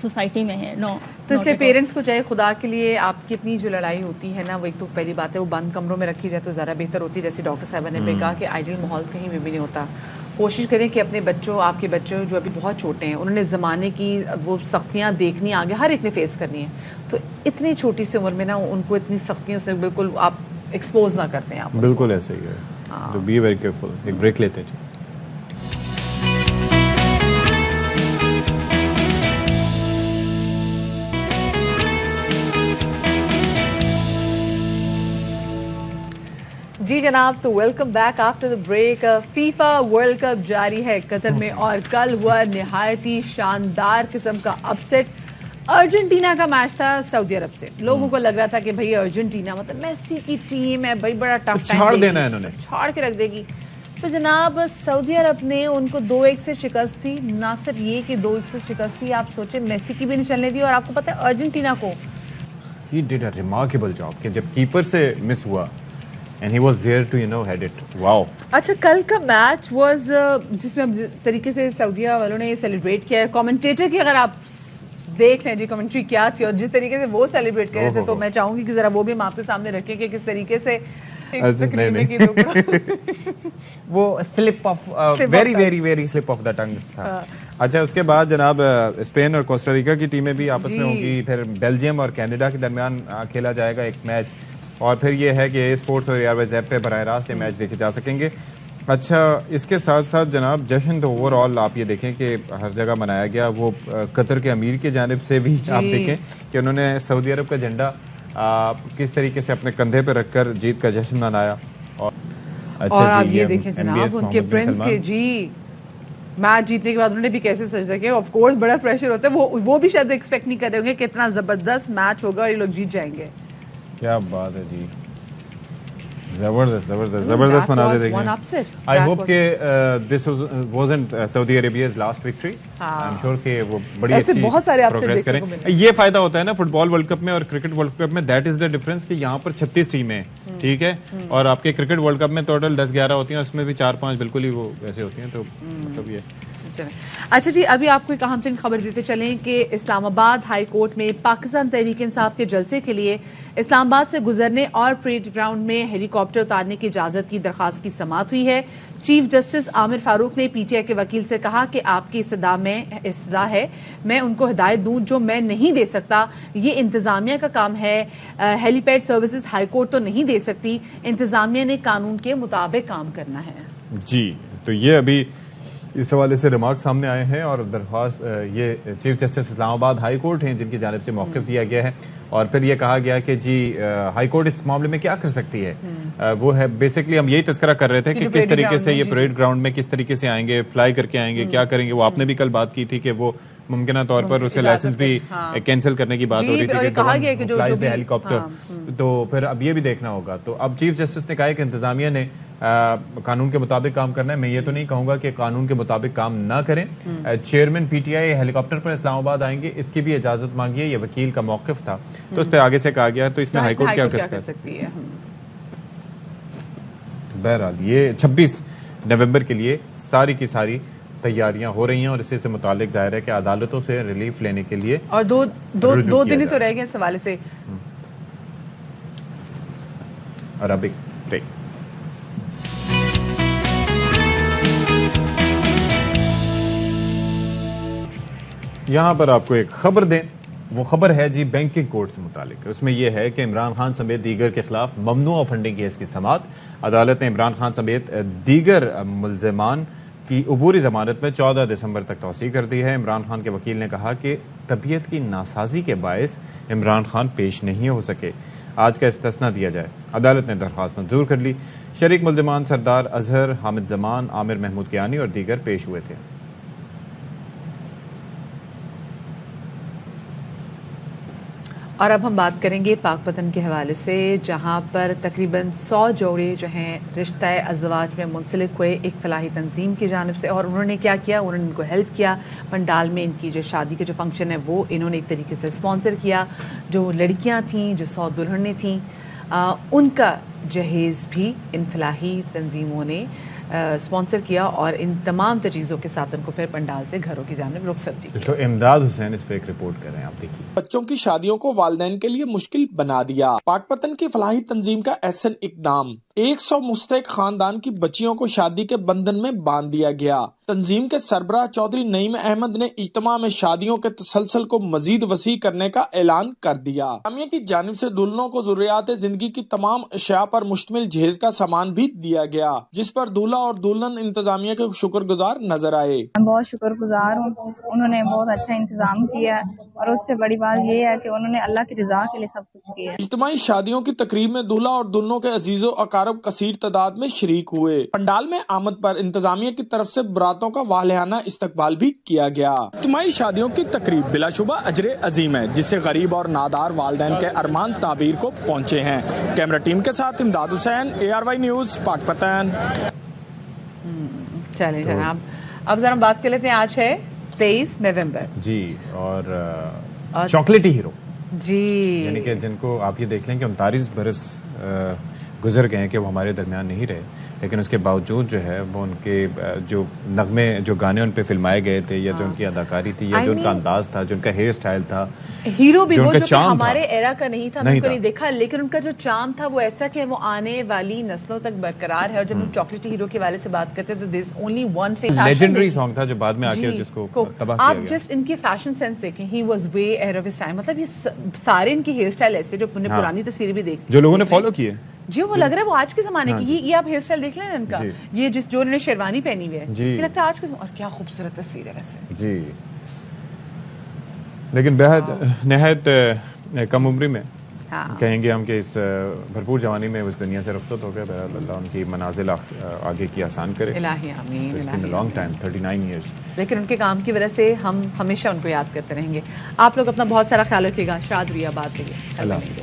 سوسائٹی میں ہے. نو, تو اس لیے پیرنٹس کو چاہے خدا کے لیے آپ کی اپنی جو لڑائی ہوتی ہے نا, وہ ایک تو پہلی بات ہے وہ بند کمروں میں رکھی جائے تو زیادہ بہتر ہوتی ہے. جیسے ڈاکٹر صاحبہ نے کہا کہ آئیڈیل ماحول کہیں بھی نہیں ہوتا. کوشش کریں کہ اپنے بچوں, آپ کے بچوں جو ابھی بہت چھوٹے ہیں, انہوں نے زمانے کی وہ سختیاں دیکھنی آگے ہر ایک نے فیس کرنی ہے, تو اتنی چھوٹی سی عمر میں نا ان کو اتنی سختیوں سے بالکل آپ ایکسپوز نہ کرتے ہیں. آپ بالکل ایسے ہی ہے, تو بی ویری کیئرفل. ایک بریک لیتے ہیں جی. جی جناب, تو welcome back after the break. FIFA world cup جاری ہے قطر میں, اور کل ہوا نہایت ہی شاندار قسم کا اپسیٹ. ارجنٹینا کا میچ تھا سعودی عرب سے. لوگوں کو لگ رہا تھا کہ بھائی ارجنٹینا مطلب میسی کی ٹیم ہے, بھائی بڑا ٹف ٹائم چھاڑ دینا ہے, انہوں نے چھاڑ کے رکھ دے گی. تو جناب سعودی عرب نے ان کو 2-1 سے شکست دی. نہ صرف یہ کہ 2-1 سے شکست دی, آپ سوچیں میسی کی بھی نہیں چلنے دی, اور آپ کو پتا ہے ارجنٹینا کو he did a remarkable job کہ جب کیپر سے مس ہوا and he was there to head it. wow. اچھا, کل کا میچ واز جس میں طریقے سے سعودیہ والوں نے سیلیبریٹ کیا ہے. کامنٹیٹر کی اگر آپ دیکھ لیں جی کمنٹری کیا تھی اور جس طریقے سے وہ سیلیبریٹ کر رہے تھے, تو میں چاہوں گی کہ ذرا وہ بھی ہم آپ کے سامنے رکھیں کہ کس طریقے سے وہ slip of very very very slip of the tongue تھا. اچھا, اس کے بعد جناب اسپین اور کوسٹاریکا کی ٹیمیں بھی آپس میں ہوں گی, پھر بیلجیم اور کینیڈا کے درمیان کھیلا جائے گا ایک میچ, اور پھر یہ ہے کہ اے اسپورٹس اور ایئرویز ایپ پہ براہ راست یہ میچ دیکھے جا سکیں گے. اچھا, اس کے ساتھ ساتھ جناب جشن تو اوور آل آپ یہ دیکھیں کہ ہر جگہ منایا گیا. وہ قطر کے امیر کی جانب سے بھی آپ دیکھیں کہ انہوں نے سعودی عرب کا جھنڈا کس طریقے سے اپنے کندھے پہ رکھ کر جیت کا جشن منایا. اور آپ یہ دیکھیں جناب ان کے پرنس کے جی میچ جیتنے کے بعد انہوں نے بھی کیسے سجدہ کیا. آف کورس بڑا پریشر ہوتا ہے, وہ بھی شاید ایکسپیکٹ نہیں کر رہے ہوں گے کہ اتنا زبردست میچ ہوگا اور یہ لوگ جیت جائیں گے. کیا بات ہے جی, زبردست مناظر دیکھیں. آئی ہوپ کہ this wasn't Saudi Arabia's last victory. I am sure کہ وہ بڑی اچھی پروگریس کریں. یہ فائدہ ہوتا ہے نا فٹ بال ورلڈ کپ میں اور کرکٹ ورلڈ کپ میں, دیٹ از دا ڈفرنس کہ یہاں پر 36 ٹیمیں ہیں, ٹھیک ہے, اور آپ کے کرکٹ ورلڈ کپ میں ٹوٹل 10-11 ہوتی ہیں, اس میں بھی 4-5 بالکل ہی وہ ایسے ہوتی ہیں, تو مطلب یہ. اچھا جی, ابھی آپ کو ایک اہم ترین خبر دیتے چلیں کہ اسلام آباد ہائی کورٹ میں پاکستان تحریک انصاف کے جلسے کے لیے اسلام آباد سے گزرنے اور پریڈ گراؤنڈ میں ہیلی کاپٹر اتارنے کی اجازت کی درخواست کی سماعت ہوئی ہے. چیف جسٹس عامر فاروق نے پی ٹی آئی کے وکیل سے کہا کہ آپ کی استدعا ہے, میں ان کو ہدایت دوں جو میں نہیں دے سکتا. یہ انتظامیہ کا کام ہے, ہیلی پیڈ سروسز ہائی کورٹ تو نہیں دے سکتی, انتظامیہ نے قانون کے مطابق کام کرنا ہے. جی, تو یہ ابھی اس حوالے سے ریمارک سامنے آئے ہیں, اور درخواست یہ چیف جسٹس اسلام آباد ہائی کورٹ ہیں جن کی جانب سے موقف دیا گیا ہے, اور پھر یہ کہا گیا کہ جی ہائی کورٹ اس معاملے میں کیا کر سکتی ہے. وہ ہے بیسکلی ہم یہی تذکرہ کر رہے تھے کہ کس طریقے سے یہ پریڈ گراؤنڈ میں کس طریقے سے آئیں گے, فلائی کر کے آئیں گے, کیا کریں گے. وہ آپ نے بھی کل بات کی تھی کہ وہ ممکنہ طور پر اس کے لائسنس بھی کینسل کرنے کی بات ہو رہی تھی کہ فلائز دے ہیلی کاپٹر. تو پھر اب یہ بھی دیکھنا ہوگا. تو اب چیف جسٹس نے کہا کہ انتظامیہ نے قانون کے مطابق کام کرنا ہے. میں یہ تو نہیں کہوں گا کہ قانون کے مطابق کام نہ کریں. Chairman P T I helicopter پر اسلام آباد آئیں گے, اس کی بھی اجازت مانگی ہے, یہ وکیل کا موقف تھا, تو اس پہ آگے سے کہا گیا. تو اس میں ہائی کورٹ کیا کر سکتی ہے. بہرحال یہ 26 نومبر کے لیے ساری کی ساری تیاریاں ہو رہی ہیں, اور اس سے متعلق ظاہر ہے کہ عدالتوں سے ریلیف لینے کے لیے اور دو دن ہی تو رہ گئے اس حوالے سے. Arabic break. یہاں پر آپ کو ایک خبر دیں, وہ خبر ہے جی بینکنگ کوڈ سے متعلق. اس میں یہ ہے کہ عمران خان سمیت دیگر کے خلاف ممنوع فنڈنگ کیس کی سماعت. عدالت نے عمران خان سمیت دیگر ملزمان کی عبوری ضمانت میں 14 دسمبر تک توسیع کر دی ہے. عمران خان کے وکیل نے کہا کہ طبیعت کی ناسازی کے باعث عمران خان پیش نہیں ہو سکے, آج کا استثناء دیا جائے. عدالت نے درخواست منظور کر لی. شریک ملزمان سردار اظہر, حامد زمان, عامر محمود کیانی اور دیگر پیش ہوئے تھے. اور اب ہم بات کریں گے پاک پتن کے حوالے سے, جہاں پر تقریباً 100 جوڑے جو ہیں رشتہ ازدواج میں منسلک ہوئے ایک فلاحی تنظیم کی جانب سے. اور انہوں نے کیا کیا, انہوں نے ان کو ہیلپ کیا. پنڈال میں ان کی جو شادی کے جو فنکشن ہے وہ انہوں نے ایک طریقے سے اسپانسر کیا. جو لڑکیاں تھیں, جو 100 دلہنیں تھیں, ان کا جہیز بھی ان فلاحی تنظیموں نے اسپانسر کیا, اور ان تمام تجویزوں کے ساتھ ان کو پھر پنڈال سے گھروں کی جانب رخصت دی. تو امداد حسین اس پہ ایک رپورٹ کر رہے ہیں, آپ دیکھیے. بچوں کی شادیوں کو والدین کے لیے مشکل بنا دیا. پاک پتن کی فلاحی تنظیم کا احسن اقدام. 100 مستحق خاندان کی بچیوں کو شادی کے بندھن میں باندھ دیا گیا. تنظیم کے سربراہ چودھری نعیم احمد نے اجتماع میں شادیوں کے تسلسل کو مزید وسیع کرنے کا اعلان کر دیا. جامعہ کی جانب سے دلہنوں کو ضروریات زندگی کی تمام اشیاء پر مشتمل جہیز کا سامان بھی دیا گیا, جس پر دولہا اور دلہن انتظامیہ کے شکر گزار نظر آئے. میں بہت شکر گزار ہوں, انہوں نے بہت اچھا انتظام کیا, اور اس سے بڑی بات یہ ہے کہ انہوں نے اللہ کی رضا کے لیے سب کچھ کیا. اجتماعی شادیوں کی تقریب میں دولہا اور دلہنوں کے عزیز و اقارب کثیر تعداد میں شریک ہوئے. پنڈال میں آمد پر انتظامیہ کی طرف سے براتوں کا والیانہ استقبال بھی کیا گیا. اجتماعی شادیوں کی تقریب بلا شبہ اجر عظیم ہے, جس سے غریب اور نادار والدین کے ارمان تعبیر کو پہنچے ہیں. کیمرہ ٹیم کے ساتھ امداد حسین, ARY نیوز, پاک پتن. چلیں جناب, اب ذرا بات کر لیتے ہیں. آج ہے 23 نومبر جی, اور چاکلیٹی ہیرو جی, یعنی کہ جن کو آپ یہ دیکھ لیں کہ 39 برس گزر گئے ہیں کہ وہ ہمارے درمیان نہیں رہے, لیکن اس کے باوجود جو ہے وہ ان کے جو نغمے, جو گانے ان پہ فلمائے گئے تھے, یا جو ان کی اداکاری تھی, یا جو ان کا انداز تھا, جو ان کا ہیئر اسٹائل تھا, ہیرو بھی وہ جو ہمارے ایرا کا نہیں تھا, میں کو نہیں دیکھا, لیکن ان کا جو چارم تھا وہ ایسا کہ وہ آنے والی نسلوں تک برقرار ہے. اور جب ہم چاکلیٹی ہیرو کے والے سے بات کرتے ہیں تو there is only one legendary song تھا جو بعد میں آ کے جس کو تباہ کیا گیا. آپ جسٹ ان کی فیشن سینس دیکھیں, he was way ahead of his time. مطلب یہ سارے ان کی ہیئر اسٹائل ایسے جو پرانی تصویریں بھی دیکھتے جو لوگوں نے فالو کیے جی, وہ لگ رہا ہے وہ آج کے زمانے کی. یہ آپ ہیئر اسٹائل دیکھ لیں ان کا, یہ جو انہوں نے شیروانی پہنی ہوئی ہے, یہ لگتا ہے آج کے, اور کیا خوبصورت تصویر ہے ویسے جی. لیکن بہت نہایت کم عمری میں کہیں گے ہم کہ اس بھرپور جوانی میں اس دنیا سے رخصت ہو گئے. بہرحال اللہ ان کی منازل آگے کی آسان کرے. الہی آمین. Long time 39 years. لیکن ان کے کام کی وجہ سے ہم ہمیشہ ان کو یاد کرتے رہیں گے. آپ لوگ اپنا بہت سارا خیال رکھیے گا. شاد رہیے، آباد رہیے.